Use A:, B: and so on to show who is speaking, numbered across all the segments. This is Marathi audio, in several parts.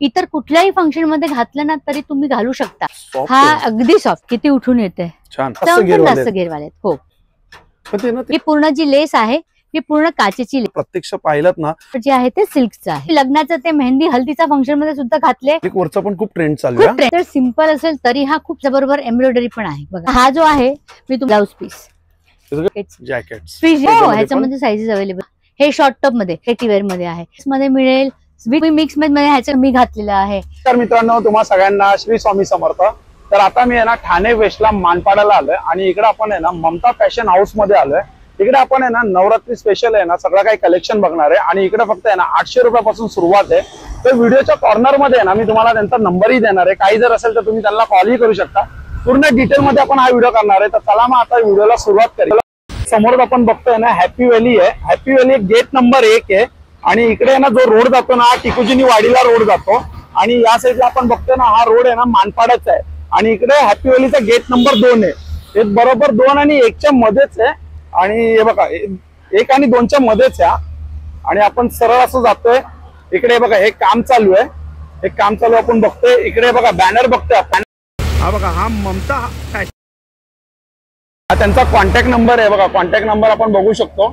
A: इतर कुठल्याही फंक्शन मध्ये घातलं ना तरी तुम्ही घालू शकता।
B: Soft
A: हा
B: आहे.
A: अगदी सॉफ्ट, किती उठून येते,
B: छान
A: जास्त घेरवाले आहेत। हो,
B: पण ते ना ते
A: ही पूर्ण जी लेस आहे ही पूर्ण काचेची लेस
B: प्रत्यक्ष पाहिलं ना
A: जे आहे ते सिल्कचं आहे। लग्नाचं ते मेहंदी हल्दीचा फंक्शन मध्ये सुद्धा घातले,
B: एक वरचा पण खूप ट्रेंड चालू आहे।
A: तर सिंपल असेल तरी हा खूप बरोबर एम्ब्रॉयडरी पण आहे बघा। हा जो आहे मी तुम्हाला ब्लाउज पीस
B: जॅकेट्स
A: ह्याच्यामध्ये साईजेस अवेलेबल। हे शॉर्ट टॉप मध्ये पार्टी वेअर मध्ये आहे, मध्ये मिळेल मिक्स मध्ये ह्याचं मी घातलेलं आहे।
C: तर मित्रांनो, तुम्हा सगळ्यांना श्री स्वामी समर्थ। तर आता मी आहे ना ठाणे वेस्टला मानपाडाला आलोय आणि इकडे आपण आहे ना ममता फॅशन हाऊस मध्ये आलोय। इकडे आपण आहे ना नवरात्री स्पेशल आहे ना सगळं काही कलेक्शन बघणार आहे आणि इकडे फक्त आहे ना 800 रुपयापासून सुरुवात आहे। तर व्हिडिओच्या कॉर्नर मध्ये आहे ना मी तुम्हाला त्यांचा नंबरही देणार आहे, काही जर असेल तर तुम्ही त्यांना कॉलही करू शकता। पूर्ण डिटेल मध्ये आपण हा व्हिडिओ करणार आहे। तर चला मग आता व्हिडिओला सुरुवात करूया। समोर आपण बघतोय ना हॅपी व्हॅली आहे। हॅपी व्हॅली गेट नंबर 1 आहे आणि इकडे ना जो रोड जातो ना टिकुजिनी वाडीला रोड जातो आणि या साईडला आपण बघतोय ना हा रोड आहे ना मानपाडाचा आहे आणि इकडे हॅपी व्हॅलीचा गेट नंबर 2 आहे। हे बरोबर 2 आणि 1च्या मध्येच आहे आणि हे बघा 1 आणि 2च्या मध्येच आहे आणि आपण सरळ असं जातोय। इकडे बघा हे काम चालू आहे, हे काम चालू आपण बघतोय। इकडे बघा बॅनर बघतोय आपण, हा बघा हा ममता फॅशन, हा त्यांचा कॉन्टॅक्ट नंबर आहे बघा। कॉन्टॅक्ट नंबर आपण बघू शकतो,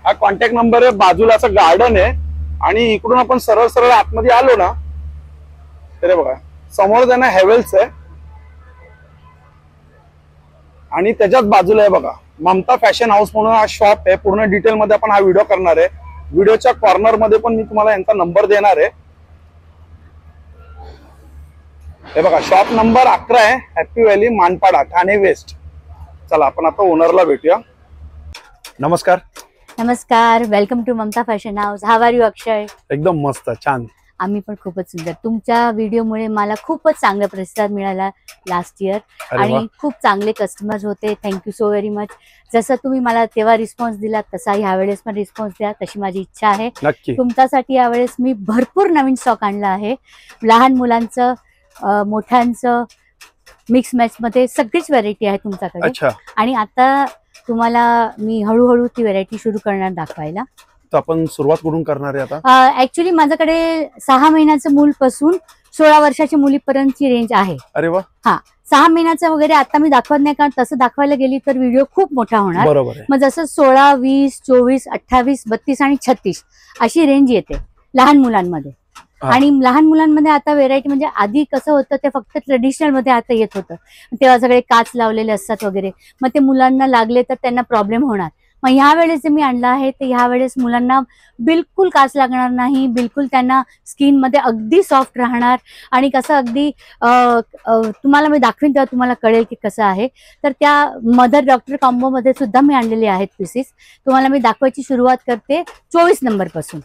C: हा कॉन्टॅक्ट नंबर आहे। बाजूला असं गार्डन आहे आणि इकडून आपण सरळ सरळ आतमध्ये आलो ना तर बघा समोर त्यांना हेवेल्स आहे आणि त्याच्याच बाजूला आहे बघा ममता फॅशन हाऊस म्हणून हा शॉप आहे। पूर्ण डिटेल मध्ये आपण हा व्हिडिओ करणार आहे। व्हिडिओच्या कॉर्नर मध्ये पण मी तुम्हाला यांचा नंबर देणार आहे। हे बघा शॉप नंबर 11 आहे, happy valley Manpada Thane west. चला आपण आता ओनरला भेटूया। नमस्कार।
A: नमस्कार, welcome to Mamta fashion house. How are you Akshay?
B: एकदम मस्त, छान।
A: आम्ही पण खूपच सुंदर। तुमच्या व्हिडिओमुळे मला खूपच चांगला प्रतिसाद मिळाला लास्ट इयर आणि खूप चांगले कस्टमर्स होते। Thank you so very much. जसं तुम्ही मला तेव्हा रिस्पॉन्स दिला तसा ह्यावेळेस पण रिस्पॉन्स द्या, तशी माझी इच्छा आहे। तुमच्यासाठी यावेळेस मी भरपूर नवीन स्टॉक आणला आहे। लहान मुलांचं, मोठ्यांचं, मिक्स मॅच मध्ये सगळीच व्हरायटी आहे तुमच्याकडे आणि आता तुम्हाला मी हळूहळू ती व्हरायटी सुरू करणार दाखवायला।
B: तर आपण सुरुवात कुठून करणार आहे आता?
A: ऍक्च्युली माझ्याकडे 6 महिन्याचं मूल पासून 16 वर्षाच्या मुलीपर्यंतची रेंज आहे।
B: अरे वा।
A: हा, 6 महिन्याचं वगैरे आता मी दाखवत नाही, कारण तसं दाखवायला गेली तर व्हिडिओ खूप मोठा होणार।
B: बरोबर आहे।
A: मग जसं 16, 20, 24, 28, 32 आणि 36 अशी रेंज येते लहान मुलांमध्ये। आणि लहान मुलांमध्ये आता व्हेरायटी म्हणजे आधी कसं होतं ते फक्त ट्रेडिशनल मध्ये आता येत होतं, तेव्हा सगळे काच लावलेले असतात वगैरे, मग ते मुलांना लागले तर त्यांना प्रॉब्लेम होणार। मग ह्या वेळेस जे मी आणलं आहे ते ह्या वेळेस मुलांना बिलकुल काच लागणार नाही, बिलकुल त्यांना स्किन मध्ये अगदी सॉफ्ट राहणार आणि कसं अगदी तुम्हाला मी दाखवीन तेव्हा तुम्हाला कळेल की कसं आहे। तर त्या मदर डॉक्टर कॉम्बो मध्ये सुद्धा मी आणलेले आहेत पीसेस। तुम्हाला मी दाखवायची सुरुवात करते 24 नंबर पासून,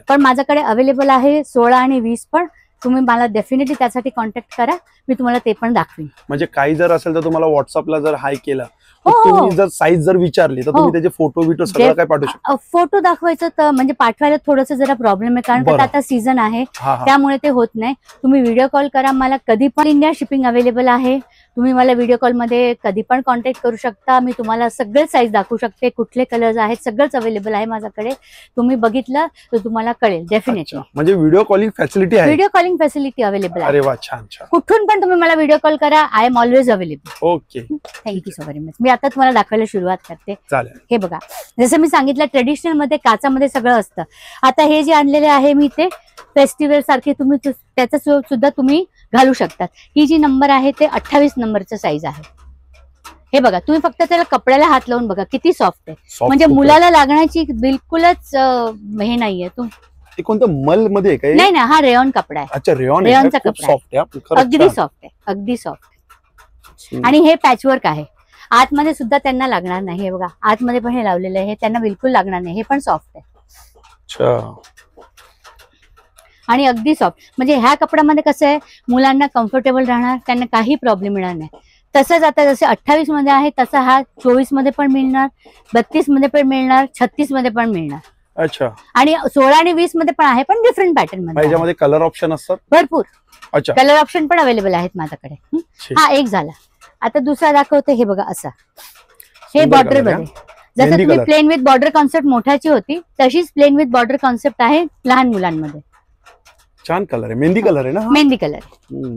A: पण माझ्याकडे अवेलेबल आहे 16 आणि 20 पण। तुम्ही मला डेफिनेटली त्यासाठी कॉन्टॅक्ट करा, मी तुम्हाला ते पण दाखवीन।
B: म्हणजे काही जर असेल तर तुम्हाला व्हॉट्सअपला जर हाय केला, तुम्ही जर साईज जर विचारली तर तुम्ही त्याचे फोटो बिटो सगळं काय पाठवू शकता?
A: फोटो दाखवायचं तर म्हणजे पाठवायला थोडंसं जरा प्रॉब्लेम आहे, कारण आता सीझन आहे त्यामुळे ते होत नाही। तुम्ही व्हिडिओ कॉल करा मला कधी पण, इंडिया शिपिंग अवेलेबल आहे। तुम्ही मला व्हिडिओ कॉल मध्ये कधी पण कॉन्टॅक्ट करू शकता। मी तुम्हाला सगळे साईज दाखवू शकते, कुठले कलर्स आहेत सगळंच अवेलेबल आहे माझ्याकडे। तुम्ही बघितलं तर तुम्हाला कळेल डेफिनेटली।
B: म्हणजे व्हिडिओ कॉलिंग फॅसिलिटी आहे? व्हिडिओ
A: कॉलिंग फॅसिलिटी अवेलेबल आहे।
B: अरे वा, छान छान।
A: कुठून पण तुम्ही मला व्हिडिओ कॉल करा, I am always available.
B: Okay,
A: thank you so very much. मी आता तुम्हाला दाखवायला सुरुवात करते।
B: चालेल।
A: हे बघा, जसं मी सांगितलं ट्रेडिशनल मध्ये काचामध्ये सगळं असतं। आता हे जे आणलेले आहे मी ते फेस्टिवल सारखे तुम्ही त्याचा सुद्धा तुम्ही घालू शकतात। ही जी नंबर आहे ते 28 नंबरचं साईज आहे। हे बघा, तुम्ही फक्त त्याला कपड्याला हात लावून बघा किती सॉफ्ट आहे, म्हणजे मुलाला लागण्याची बिलकुलच हे नाहीये।
B: ते कोणतं मल मध्ये काय?
A: नाही ना, हा रेयॉन कपडा आहे।
B: अच्छा,
A: रेयॉनचा कपडा आहे, अगदी सॉफ्ट आहे, अगदी सॉफ्ट। आणि हे पॅचवर्क आहे, आतमध्ये सुद्धा त्यांना लागणार नाही। हे बघा आतमध्ये पण हे लावलेलं आहे, त्यांना बिलकुल लागणार नाही, हे पण सॉफ्ट आहे आणि अगदी सॉफ्ट। म्हणजे ह्या कपड्यामध्ये कसं आहे, मुलांना कम्फर्टेबल राहणार, त्यांना काही प्रॉब्लेम येणार नाही। तसंच आता जसे 28 मध्ये आहे तसा हा 24 मध्ये पण मिळणार, 32 मध्ये पण मिळणार, 36 मध्ये पण मिळणार।
B: अच्छा,
A: आणि 16 आणि 20 मध्ये पण आहे, पण डिफरंट पॅटर्न मध्ये।
B: याच्यामध्ये कलर ऑप्शन असतात भरपूर?
A: अच्छा, कलर ऑप्शन पण अवेलेबल आहेत माझ्याकडे। हा एक झाला, आता दुसरा दाखवते। हे बघा असं, हे बॉर्डर मध्ये, जसं तुम्ही प्लेन विथ बॉर्डर कॉन्सेप्ट मोठ्याची होती तशीच प्लेन विथ बॉर्डर कॉन्सेप्ट आहे लहान मुलांमध्ये।
B: छान कलर आहे, मेहंदी कलर आहे ना हा?
A: मेहंदी कलर.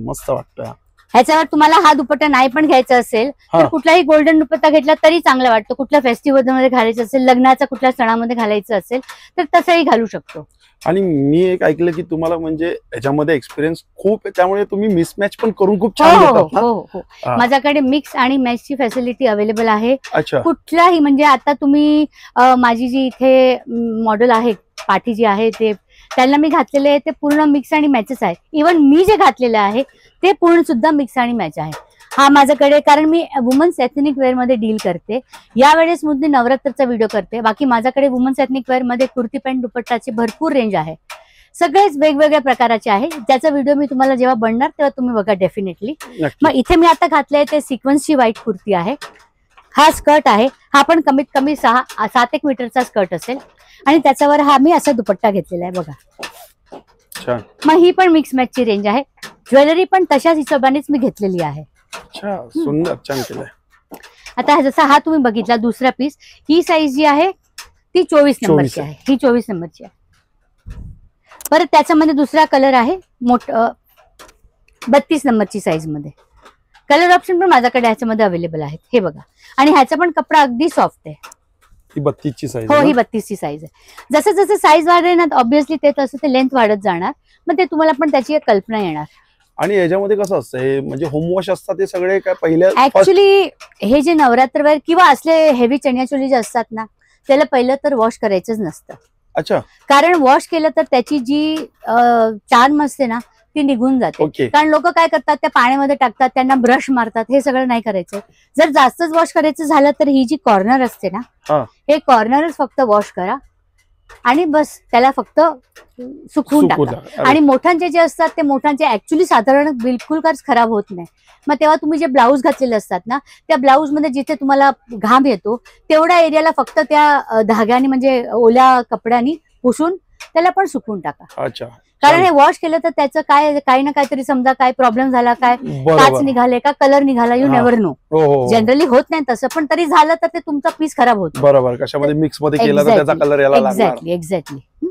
B: मस्त वाटतोय.
A: ह्याच्यावर तुम्हाला हा दुपट्टा नाही पण घ्यायचा असेल तर कुठलाही गोल्डन दुपट्टा घेतला तरी चांगला वाटतो. कुठल्या फेस्टिवल मध्ये घालायचं असेल, लग्नाचा कुठल्या सणामध्ये घालायचं असेल तर तसंही घालू शकतो.
B: आणि मी एक ऐकलं की तुम्हाला म्हणजे याच्यामध्ये एक्सपिरियन्स खूप आहे, त्यामुळे तुम्ही मिसमॅच पण करून खूप छान देतात ना?
A: हो. माझ्याकडे मिक्स आणि मॅचची फॅसिलिटी अवेलेबल आहे.
B: अच्छा.
A: कुठलाही म्हणजे आता तुम्ही माझी जी इथे मॉडेल आहे, पाठी जी आहे ते त्यांना मी घातलेले आहे ते पूर्ण मिक्स आणि मॅचेस आहे. इव्हन मी जे घातलेलं आहे ते पूर्ण सुद्धा मिक्स आणि मॅच आहे. हा माझ्याकडे, कारण मी वुमन्स एथनिक वेअर मध्ये डील करते, यावेळेस मुद्दे नवरात्रचा व्हिडिओ करते. बाकी माझ्याकडे वुमन्स एथनिक वेअर मध्ये कुर्ती पॅन्ट दुपट्टाची भरपूर रेंज आहे. सगळेच वेगवेगळ्या प्रकाराचे आहे. ज्याचा व्हिडिओ मी तुम्हाला जेव्हा बनणार तेव्हा तुम्ही बघा डेफिनेटली. मग इथे मी आता घातले ते सिक्वेन्सची व्हाईट कुर्ती आहे. हा स्कर्ट आहे, हा पण कमीत कमी 7-1 मीटरचा स्कर्ट असेल आणि त्याच्यावर हा मी असा दुपट्टा घेतलेला आहे बघा. मग ही पण मिक्स मॅचची रेंज आहे. ज्वेलरी पण तशाच हिशोबानेच मी घेतलेली आहे.
B: सुंदर, छान केलंय.
A: आता जसा हा तुम्ही बघितला दुसरा पीस, ही साईज जी आहे ती 24 नंबरची आहे. ही 24 नंबरची आहे. परत त्याच्यामध्ये दुसरा कलर आहे 32 नंबरची साईज मध्ये. कलर ऑप्शन पण माझ्याकडे ह्याच्यामध्ये अवेलेबल आहेत. हे बघा, आणि ह्याचा पण कपडा अगदी सॉफ्ट आहे.
B: ही 32 ची साईज.
A: हो, ही 32 ची साईज आहे. जसं जसं साईज वाढेल ना ऑब्व्हियसली ते तसं ते लेंथ वाढत जाणार. मग ते तुम्हाला पण त्याची एक कल्पना येणार.
B: आणि याच्यामध्ये कसं असतं, हे म्हणजे होम वॉश असतात ते सगळे काय पहिल्या
A: ऍक्च्युली हे जे नवरात्रवेअर किंवा असले हेवी चणियाचोली जे असतात ना त्याला पहिलं तर वॉश करायचंच नसतं.
B: अच्छा.
A: कारण वॉश केलं तर त्याची जी चार्म असते ना ती निघून जाते. कारण लोक काय करतात, त्या पाण्यामध्ये टाकतात, त्यांना ब्रश मारतात. हे सगळं नाही करायचं. जर जास्तच वॉश करायचं झालं तर ही जी कॉर्नर असते ना, हे कॉर्नरच फक्त वॉश करा आणि बस त्याला फक्त सुकवून टाका. आणि मोठ्यांचे जे असतात ते मोठ्यांचे ऍक्च्युली साधारण बिलकुल खराब होत नाही. मग तेव्हा तुम्ही जे ब्लाऊज घातलेले असतात ना त्या ब्लाऊज मध्ये जिथे तुम्हाला घाम येतो तेवढ्या एरियाला फक्त त्या धाग्याने म्हणजे ओल्या कपड्याने पुसून त्याला पण सुकवून टाका.
B: अच्छा.
A: कारण हे वॉश केलं तर त्याचं काय काही ना काहीतरी समजा काय प्रॉब्लेम झाला, काय काच निघाले का कलर निघाला, यू नेव्हर नो. जनरली होत नाही तसं, पण तरी झालं तर ते तुमचा पीस खराब होतो.
B: बरोबर. कशामध्ये मिक्स मध्ये केला तर त्याचा कलर यायला लागणार.
A: एक्झॅक्टली.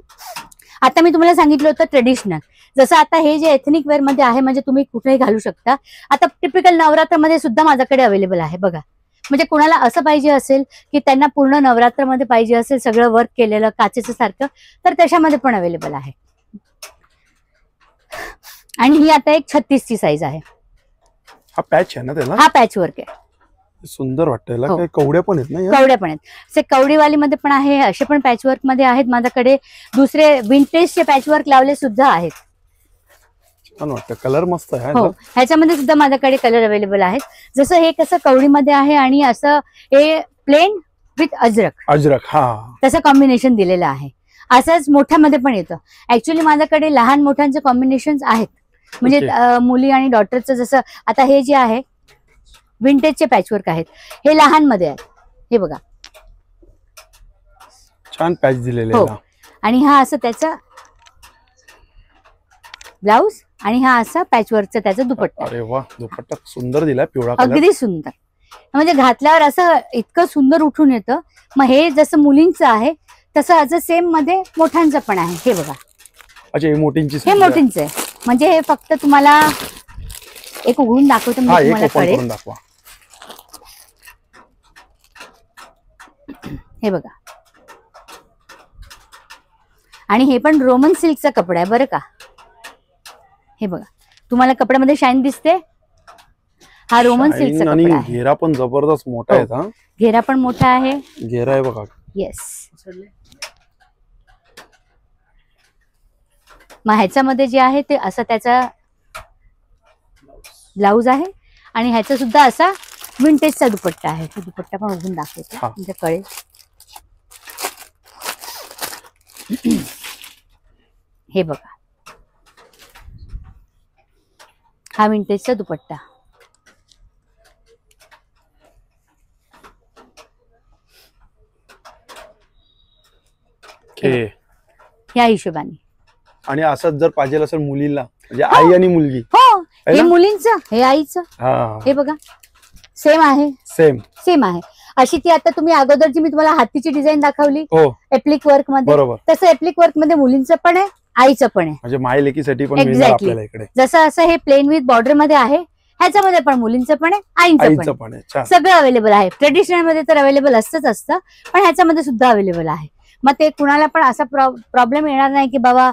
A: आता मी तुम्हाला सांगितलं होतं ट्रेडिशनल. जसं आता हे जे एथनिक वेअर मध्ये आहे म्हणजे तुम्ही कुठेही घालू शकता. आता टिपिकल नवरात्रमध्ये सुद्धा माझ्याकडे अवेलेबल आहे बघा. म्हणजे कोणाला असं पाहिजे असेल की त्यांना पूर्ण नवरात्रमध्ये पाहिजे असेल सगळं वर्क केलेलं काचेचं सारखं, तर त्याच्यामध्ये पण अवेलेबल आहे. आणि ही आता एक 36 ची साईज आहे.
B: हा पॅच आहे ना त्याला?
A: हा पॅच वर्क आहे.
B: सुंदर वाटतं. काय कवड्या पण आहेत ना?
A: कवड्या पण आहेत. असे कवडीवाली मध्ये पण आहे, असे पण पॅच वर्क मध्ये आहेत माझ्याकडे. दुसरे विंटेजचे पॅच वर्क लावले सुद्धा आहेत.
B: छान वाटतं. कलर मस्त आहे.
A: हो, ह्याच्यामध्ये सुद्धा माझ्याकडे कलर अवेलेबल आहेत. जसं हे कसं कवडीमध्ये आहे आणि असं हे प्लेन विथ अजरक तसं कॉम्बिनेशन दिलेलं आहे. असंच मोठ्यामध्ये पण येतं. ऍक्च्युली माझ्याकडे लहान मोठ्यांचे कॉम्बिनेशन आहेत. म्हणजे मुली आणि डॉटरचं जसं आता हे जे आहे विंटेजचे पॅचवर्क आहेत, हे लहान मध्ये आहेत. हे बघा
B: छान पॅच दिलेले.
A: आणि हा असं त्याचा ब्लाऊज आणि हा असा पॅचवर्कचा त्याचा दुपट्टा.
B: अरे वा, दुपट्टा सुंदर दिलाय, पिवळा कलर.
A: अगदी सुंदर. म्हणजे घातल्यावर असं इतकं सुंदर उठून येतं. मग हे जसं मुलींचं आहे तसं असं सेम मध्ये मोठ्यांचं पण आहे. हे बघा.
B: अच्छा, हे मोठींची.
A: हे मोठींचं आहे. म्हणजे हे फक्त तुम्हाला एक उघडून दाखवतो म्हणजे तुम्हाला कळेल. हे बघा. आणि हे पण रोमन सिल्कचा कपडा आहे बरं का. हे बघा, तुम्हाला कपड्यामध्ये शाईन दिसते. हा रोमन सिल्कचा कपडा आहे.
B: घेरा पण जबरदस्त मोठा आहे.
A: घेरा पण मोठा आहे.
B: घेरा आहे बघा.
A: येस. मग ह्याच्यामध्ये जे आहे ते असं त्याचा ब्लाऊज आहे आणि ह्याचा सुद्धा असा विंटेजचा दुपट्टा आहे. तो दुपट्टा पण उघडून दाखवतो म्हणजे कळेल. हे बघा, हा विंटेजचा दुपट्टा. या हिशोबाने.
B: आणि असंच जर पाहिजे असेल मुलीला, म्हणजे आई आणि मुलगी.
A: हो, हे मुलींचं, हे आईचं. हे बघा, सेम आहे. सेम आहे. अशी ती आता तुम्ही अगोदरची मी तुम्हाला हातीची डिझाईन दाखवली एप्लिक वर्क मध्ये, तसं एप्लिक वर्क मध्ये मुलींचं पण आहे आईचं पण आहे.
B: म्हणजे माय लेकीसाठी पण मिळणार
A: Exactly.
B: आपल्याला इकडे.
A: जसं असं हे प्लेन विथ बॉर्डर मध्ये आहे, ह्याच्यामध्ये पण मुलींचं पण आहे, आईचं पण
B: आईचं
A: आहे.
B: पण आहे. छान.
A: सगळं अवेलेबल आहे. ट्रेडिशनल मध्ये तर अवेलेबल असतं, पण ह्याच्यामध्ये सुद्धा अवेलेबल आहे. मग ते कुणाला पण असा प्रॉब्लेम येणार नाही की बाबा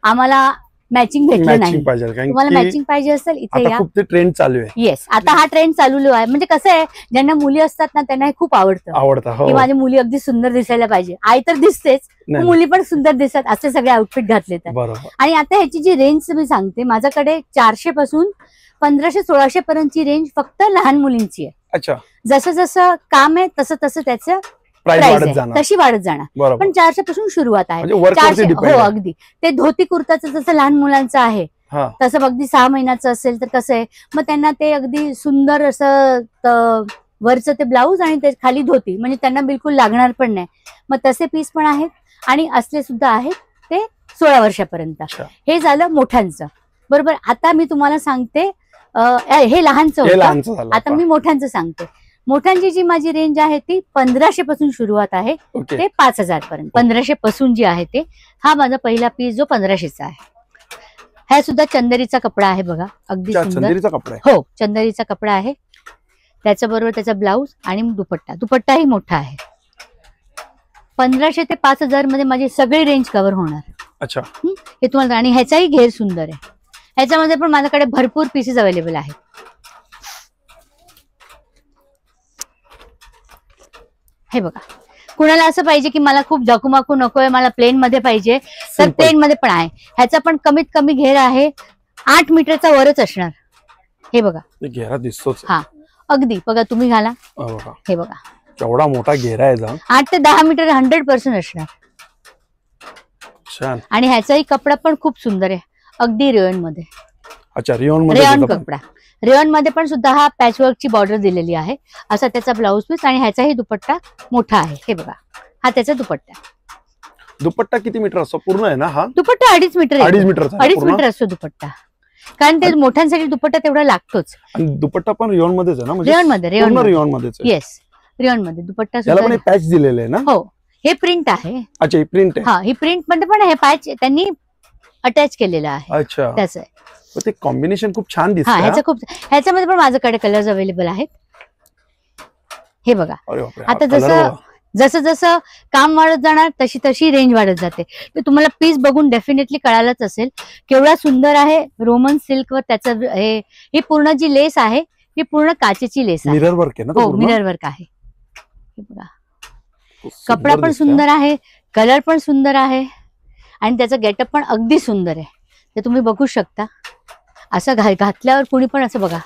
A: आम्हाला मॅचिंग भेटलं नाही.
B: मॅचिंग पाहिजे कारण
A: तुम्हाला
B: की
A: मॅचिंग पाहिजे असेल इथे
B: आता
A: या.
B: खूप ते ट्रेंड चालू आहे.
A: येस, आता हा ट्रेंड चालू आहे. म्हणजे कसं आहे, ज्यांना मुली असतात ना त्यांना हे खूप आवडतं
B: आवडता. हो.
A: की माझी मुली अगदी सुंदर दिसायला पाहिजे. आई तर दिसतेच,
B: नाही,
A: मुली पण सुंदर दिसतात, असे सगळे आउटफिट घातले तर.
B: बरोबर.
A: आणि आता ह्याची जी रेंज मी सांगते, माझ्याकडे 400 पासून 1500-1600 पर्यंतची रेंज फक्त लहान मुलींची आहे.
B: अच्छा.
A: जसं जसं काम आहे तसं तसं त्याचं
B: प्राइस
A: प्राइस
B: वाढत
A: आहे,
B: जाणार.
A: तशी वाढत जाणार.
B: बरोबर.
A: पण 400 पासून सुरुवात आहे.
B: म्हणजे वर्क
A: 400
B: वरती
A: हो,
B: डिपेंड.
A: अगदी. ते धोती कुर्ताचं जसं लहान मुलांचं आहे
B: हा.
A: तसं अगदी 6 महिन्याचं असेल तर कसं आहे, मग त्यांना ते अगदी सुंदर असं वरचं ते ब्लाऊज आणि ते खाली धोती, म्हणजे त्यांना बिलकुल लागणार पण नाही. मग तसे पीस पण आहेत आणि असले सुद्धा आहेत ते 16 वर्षापर्यंत.
B: अच्छा.
A: हे झालं मोठ्यांचं. बरोबर. आता मी तुम्हाला सांगते हे लहानचं
B: हे
A: होतं.
B: लहानचं झालं.
A: आता मी मोठ्यांचं सांगते. मोठ्यांची जी माझी रेंज आहे ती 1500 पासून सुरुवात आहे
B: ओके.
A: ते 5000 पर्यंत. 1500 पासून जी आहे ते, हा माझा पहिला पीस जो 1500चा आहे. हा सुद्धा चंदेरीचा कपडा आहे बघा, अगदी
B: अच्छा,
A: सुंदर.
B: चंदेरीचा कपडा आहे.
A: हो, चंदेरीचा कपडा आहे. त्याच्याबरोबर त्याचा ब्लाऊज आणि दुपट्टाही मोठा आहे. 1500 ते 5000 मध्ये माझी सगळी रेंज कव्हर होणार.
B: अच्छा.
A: हे तुम्हाला. आणि ह्याचाही घेर सुंदर आहे. ह्याच्यामध्ये पण माझ्याकडे भरपूर पीसेस अवेलेबल आहेत. हे बघा, कुणाला असं पाहिजे की मला खूप जकुमाकू नकोय, मला प्लेन मध्ये पाहिजे, तर
B: Simple.
A: प्लेन मध्ये पण आहे. ह्याचा पण कमीत कमी घेर आहे 8 मीटरचा वरच असणार. हे बघा,
B: ते घेरा दिसतोच.
A: हा अगदी बघा, तुम्ही घाला.
B: बघा
A: हे बघा,
B: केवढा मोठा घेरा आहे जा.
A: 8 ते 10 मीटर 100% असणार.
B: छान.
A: आणि ह्याचाही कपडा पण खूप सुंदर आहे, अगदी रेयन मध्ये.
B: अच्छा, रिओन मध्ये
A: रेयन
B: देतात.
A: कपडा. रेयन मध्ये पण सुद्धा हा पॅचवर्कची बॉर्डर दिलेली आहे. असा त्याचा ब्लाऊज पीस आणि ह्याचाही दुपट्टा मोठा आहे. हे बघा, हा त्याचा दुपट्टा.
B: दुपट्टा किती मीटर असतो पूर्ण आहे ना हा?
A: दुपट्टा 2.5 मीटर आहे.
B: 2.5 मीटरचा आहे
A: 2.5
B: पूर्ण?
A: मीटर असतो दुपट्टा, कारण ते मोठ्यांसाठी दुपट्टा तेवढा लागतोच.
B: आणि दुपट्टा पण रिओन मध्येच आहे ना? म्हणजे
A: रेयन मध्ये. रेयन
B: पूर्ण
A: मध्ये.
B: रिओन मध्येच आहे.
A: येस, रेयन मध्ये दुपट्टा
B: त्याला पण
A: सुद्धा.
B: पॅच दिलेले आहे ना?
A: हो, हे प्रिंट आहे.
B: अच्छा, ही प्रिंट आहे.
A: हा, ही प्रिंट मध्ये पण हे पॅच त्यांनी अटॅच केलेलं आहे.
B: अच्छा.
A: त्याचं आहे.
B: ते कॉम्बिनेशन खूप छान
A: हा,
B: दिसतं.
A: ह्याचं खूप. ह्याच्यामध्ये पण माझ्याकडे कलर्स अवेलेबल आहेत. हे बघा,
B: अरे बापरे,
A: आता
B: हा colour बघा.
A: जसं जसं काम वाढत जाणार तशी तशी रेंज वाढत जाते. तर तुम्हाला पीस बघून डेफिनेटली कळालंच असेल केवढा सुंदर आहे. रोमन सिल्क वर त्याचं ही पूर्ण जी लेस आहे ही पूर्ण काचेची लेस आहे.
B: मिरर वर्क आहे ना?
A: हो, मिरर वर्क आहे. हे बघा,
B: खूप सुंदर
A: कपडा पण
B: दिसतंय.
A: सुंदर आहे, कलर पण सुंदर आहे आणि त्याचा गेटअप पण अगदी सुंदर आहे. ते तुम्ही बघू शकता. असं घातल्यावर कुणी पण असं बघा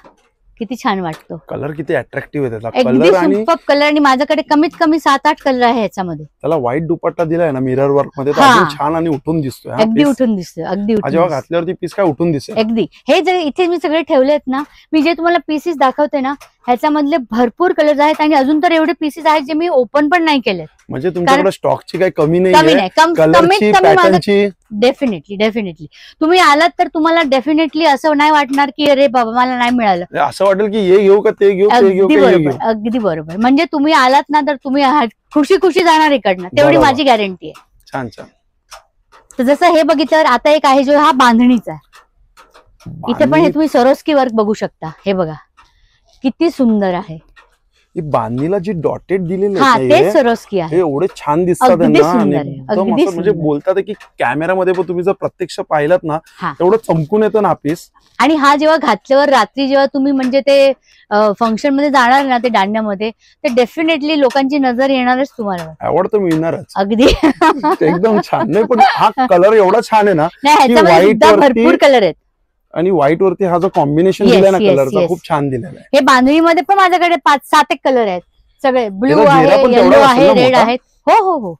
A: किती छान वाटतो.
B: कलर किती अट्रॅक्टिव्ह आहे त्याचा.
A: अगदी
B: कलर आणि
A: सुपर कलर. आणि माझ्याकडे कमीत कमी 7-8 कलर आहे ह्याच्यामध्ये.
B: त्याला व्हाईट दुपट्टा दिलाय ना मिरर वर्क मध्ये, तर
A: हा.
B: अजून छान आणि उठून दिसतोय. हा
A: अगदी
B: piece.
A: उठून दिसतोय, अगदी उठून
B: जेव्हा
A: दिसतोय.
B: घातल्यावरती पीस काय उठून दिसेल.
A: अगदी. हे जे इथे मी सगळे ठेवलेत ना, मी जे तुम्हाला पीसेस दाखवते ना, ह्याच्यामधले भरपूर कलर्स आहेत आणि अजून तर एवढे पीसेस आहेत जे मी ओपन पण नाही केलेत.
B: म्हणजे तुमच्याकडे स्टॉकची काही कमी
A: कमी
B: नाही.
A: नाही,
B: कलरची,
A: कमीत कमी माझं.
B: पॅटर्नची.
A: डेफिनेटली तुम्ही आलात तर तुम्हाला डेफिनेटली असं नाही वाटणार की अरे बाबा मला नाही मिळालं.
B: असं वाटेल की हे घेऊ का ते घेऊ, ते घेऊ
A: अगदी
B: का हे घेऊ.
A: बरोबर, अगदी बरोबर. म्हणजे तुम्ही आलात ना तर तुम्ही खुशी खुशी जाणार इकडनं, तेवढी
B: बरोबर.
A: माझी गॅरंटी आहे.
B: छान छान.
A: तर जसं हे बघितल्यावर आता एक आहे जो हा बांधणीचा आहे. इथे पण हे तुम्ही सरोस्की वर्क बघू शकता. हे बघा किती सुंदर आहे.
B: ही बांधणीला जी डॉटेड दिलेली
A: हा,
B: आहे
A: तेच
B: हे
A: सरोस्की आहे.
B: एवढे छान दिसतात
A: अगदी
B: त्यांना. आणि
A: सुंदर आहे,
B: एकदम
A: अगदी
B: असं म्हणजे
A: सुंदर.
B: बोलतात की कॅमेरामध्ये पण तुम्ही जर प्रत्यक्ष पाहिलात ना
A: हा.
B: तेवढं चमकून येतं ना पीस.
A: आणि हा जेव्हा घातल्यावर रात्री जेव्हा तुम्ही म्हणजे ते फंक्शन मध्ये जाणार ना, ते दांड्यामध्ये, ते डेफिनेटली लोकांची नजर येणारच तुम्हाला.
B: अवॉर्ड तर मिळणारच.
A: अगदी.
B: एकदम छान. नाही पण हा कलर एवढा छान आहे ना.
A: नाही, ह्याच्यामध्ये
B: white
A: सुद्धा
B: वरती-
A: भरपूर कलर आहेत.
B: आणि व्हाईट वरती हा जो कॉम्बिनेशन
A: Yes,
B: दिलाय ना
A: yes,
B: कलरचा,
A: yes.
B: खूप छान दिलेला आहे.
A: हे बांधणीमध्ये पण माझ्याकडे 5-7 एक कलर आहेत. सगळे ब्लू
B: त्याचा
A: आहे,
B: घेरा पण
A: येलो
B: तेवढा
A: आहे,
B: असेल ना
A: रेड
B: मोठा?
A: आहेत. हो हो हो,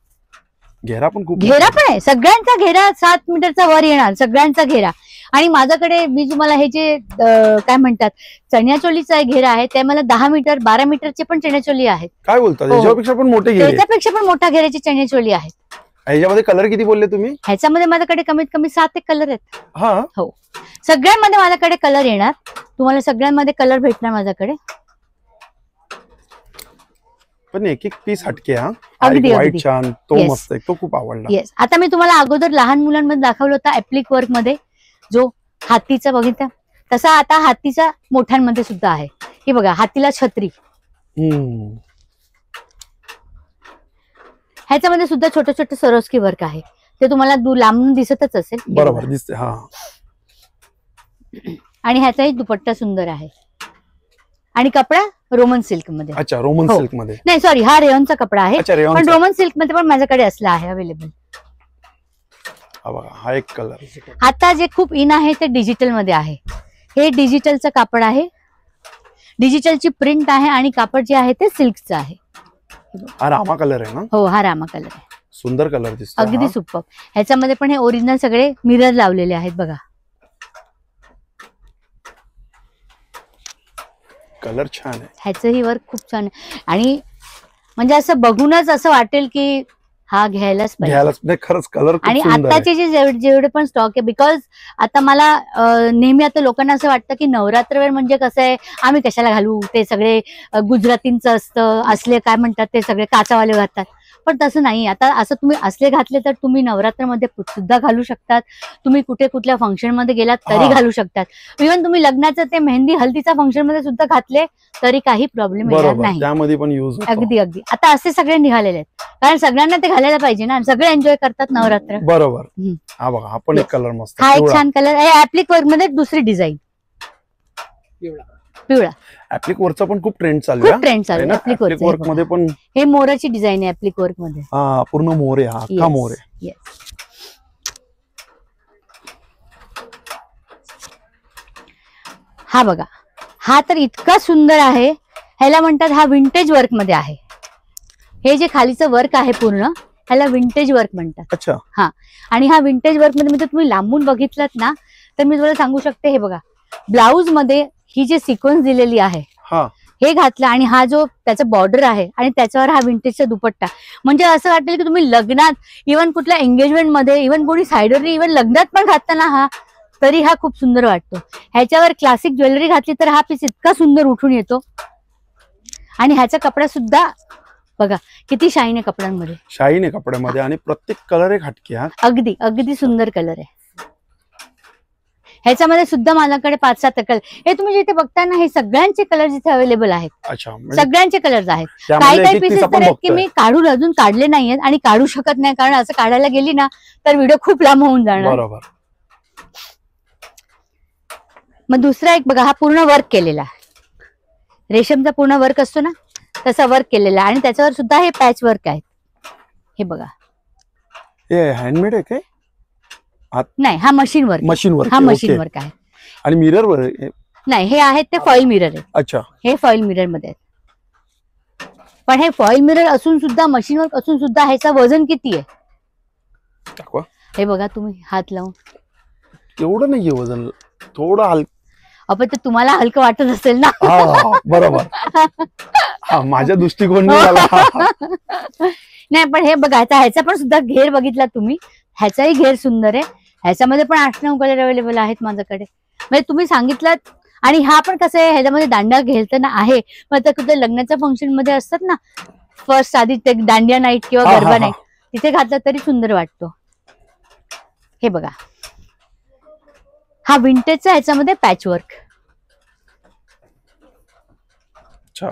B: घेरा पण खूप
A: घेरा पण आहे. सगळ्यांचा घेरा 7 मीटरचा वर येणार, सगळ्यांचा घेरा. आणि माझ्याकडे मी तुम्हाला हे जे काय म्हणतात चण्याचोलीचा घेरा आहे, ते मला 10 मीटर 12 मीटरचे पण चण्याचोली आहेत.
B: काय बोलतात,
A: हो.
B: याच्यापेक्षा पण मोठे घेरे.
A: त्याच्यापेक्षा पण मोठ्या घेऱ्याची चण्याचोली आहेत.
B: ह्याच्यामध्ये कलर किती बोलले तुम्ही?
A: ह्याच्यामध्ये माझ्याकडे कमीत कमी 7 एक कलर आहेत.
B: हा,
A: हो, सगळ्यांमध्ये माझ्याकडे कलर येणार. तुम्हाला सगळ्यांमध्ये कलर भेटणार माझ्याकडे.
B: पण एक एक पीस हटके. हा
A: अगदी,
B: व्हाईट
A: अगदी.
B: छान, तो
A: Yes.
B: मस्त आहे, तो खूप आवडला.
A: येस. आता मी तुम्हाला अगोदर लहान मुलांमध्ये दाखवलं होतं ऍप्लिक वर्क मध्ये, जो हातीचा बघितला तसा आता हातीचा मोठ्यांमध्ये सुद्धा आहे. हे बघा, हातीला छत्री, ह्याच्यामध्ये सुद्धा छोटं छोटं सरोस्की वर्क आहे. ते तुम्हाला लांबून दिसतच असेल. हे
B: बरोबर
A: बघा.
B: दिसते. हा
A: आणि ह्याचाही दुपट्टा सुंदर आहे. आणि कपडा रोमन सिल्क मध्ये.
B: अच्छा, रोमन
A: हो.
B: सिल्क मध्ये.
A: नाही सॉरी, हा रेयॉनचा कपडा आहे.
B: अच्छा,
A: पण
B: रेयॉन.
A: रोमन सिल्क मध्ये पण माझ्याकडे असला आहे अवेलेबल.
B: हा एक कलर.
A: आता जे खूप इन आहे ते डिजिटल मध्ये आहे. हे डिजिटलचं कापड आहे, डिजिटलची प्रिंट आहे आणि कापड जे आहे ते सिल्कचं आहे.
B: हा रामा कलर आहे ना?
A: हो, हा रामा कलर आहे.
B: सुंदर कलर दिसतो.
A: अगदी सुपर. ह्याच्यामध्ये पण हे ओरिजिनल सगळे मिरर लावलेले आहेत बघा.
B: कलर छान आहे.
A: ह्याचंही वर्क खूप छान आहे. आणि म्हणजे असं बघूनच असं वाटेल की हा घ्यायलाच पाहिजे.
B: नाही, खरंच कलर खूप
A: आणि
B: सुंदर आहे.
A: आताचे जे जेवढे पण स्टॉक आहे, बिकॉज आता मला नेहमी आता लोकांना असं वाटतं की नवरात्रवेळ म्हणजे कसं आहे, आम्ही कशाला घालू, ते सगळे गुजरातींचं असतं, असले काय म्हणतात ते सगळे काचावाले घालतात. पण तसं नाही. आता असं तुम्ही असले घातले तर तुम्ही नवरात्रमध्ये सुद्धा घालू शकतात. तुम्ही कुठे कुठल्या फंक्शन मध्ये गेलात तरी
B: हा.
A: घालू शकतात. इव्हन तुम्ही लग्नाचं ते मेहंदी हल्दीचा फंक्शन मध्ये सुद्धा घातले तरी काही प्रॉब्लेम येणार
B: बरोबर,
A: नाही.
B: त्यामध्ये पण युज.
A: अगदी अगदी. आता असे सगळे निघालेले आहेत, कारण सगळ्यांना ते घालायला पाहिजे ना, सगळे एन्जॉय करतात नवरात्र.
B: बरोबर.
A: हम्म.
B: हा बघा, हा पण एक कलर मस्त.
A: हा एक छान कलर आहे. ऍप्लिक वर्क मध्ये दुसरी डिझाईन पिवळा.
B: ऍप्लिक वरचा पण खूप ट्रेंड चालू
A: खूप
B: आहे.
A: ट्रेंड चालू आहे ऍप्लिक
B: ऍप्लिक वर्क
A: वर्क.
B: मध्ये पण
A: हे मोराची डिझाईन आहे ऍप्लिक वर्क मध्ये.
B: हा पूर्ण मोर आहे. हा अख्खा मोर आहे.
A: Yes. हा बघा, हा तर इतका सुंदर आहे. ह्याला म्हणतात, हा विंटेज वर्क मध्ये आहे. हे जे खालीचं वर्क आहे पूर्ण, ह्याला विंटेज वर्क म्हणतात.
B: अच्छा.
A: आणि हा विंटेज वर्क मध्ये तुम्ही लांबून बघितलात ना, तर मी तुम्हाला सांगू शकते. हे बघा, ब्लाऊज मध्ये ही जी सिक्वेन्स दिलेली आहे,
B: हा
A: हे घातलं आणि हा जो त्याचा बॉर्डर आहे आणि त्याच्यावर हा विंटेजचा दुपट्टा, म्हणजे असं वाटेल की तुम्ही लग्नात, इव्हन कुठल्या एंगेजमेंट मध्ये, इव्हन कोणी सायडरनी, इव्हन लग्नात पण घातला हा तरी हा खूप सुंदर वाटतो. ह्याच्यावर क्लासिक ज्वेलरी घातली तर हा पीस इतका सुंदर उठून येतो. आणि ह्याचा कपडा सुद्धा बघा किती शाईन आहे कपड्यांमध्ये.
B: शाईन आहे कपड्यामध्ये आणि प्रत्येक कलर एक हटके. हा
A: अगदी अगदी सुंदर कलर आहे. ह्याच्यामध्ये सुद्धा माझ्याकडे 5-7 कलर. हे तुम्ही जिथे बघता ना, हे सगळ्यांचे कलर जिथे अवेलेबल आहेत.
B: अच्छा, म्हणजे
A: सगळ्यांचे कलर्स आहेत.
B: त्यामध्ये
A: काही
B: एक
A: काही
B: एक
A: पीसेस
B: piece
A: तर
B: आपण
A: आहेत की
B: बघतोय.
A: मी काढून अजून काढले नाहीयेत आणि काढू शकत नाही, कारण असं काढायला गेली ना तर व्हिडिओ खूप लांब होऊन जाणार.
B: बरोबर.
A: मग दुसरा एक बघा, हा पूर्ण वर्क केलेला, रेशमचा पूर्ण वर्क असतो ना तसा वर्क केलेला, आणि त्याच्यावर सुद्धा हे पॅच वर्क आहेत. हे बघा,
B: हे हँडमेड आहे काय?
A: नाही हा मशीन वर्क.
B: Machine work.
A: हा मशीन वर्क आहे.
B: आणि मिरर वर
A: नाही, हे आहेत ते फॉईल मिरर आहेत.
B: अच्छा,
A: हे फॉईल मिरर मध्ये आहेत. पण हे फॉईल मिरर असून सुद्धा, मशीन वर्क असून सुद्धा ह्याचं वजन किती आहे
B: दाखवा.
A: हे बघा तुम्ही हात लावून.
B: एवढं नाहीये वजन, थोडं हलकं.
A: आपण ते तुम्हाला हलकं वाटत असेल ना.
B: हा बरोबर. हा माझ्या दृष्टिकोनाने मला.
A: नाही पण हे बघा, ह्याचा पण सुद्धा घेर बघितला तुम्ही, ह्याचाही घेर सुंदर आहे. ह्याच्यामध्ये पण 8-9 कलर अवेलेबल आहेत माझ्याकडे. म्हणजे तुम्ही सांगितलं. आणि हा पण कसं आहे, ह्याच्यामध्ये दांड्या घेरताना आहे. मग आता कुठे लग्नाच्या फंक्शन मध्ये असतात ना, फर्स्ट आधी ते दांडिया नाईट किंवा गरबा नाईट, तिथे घातला तरी सुंदर वाटतो. हे बघा, हा विंटेजचा, ह्याच्यामध्ये पॅच वर्क.
B: अच्छा,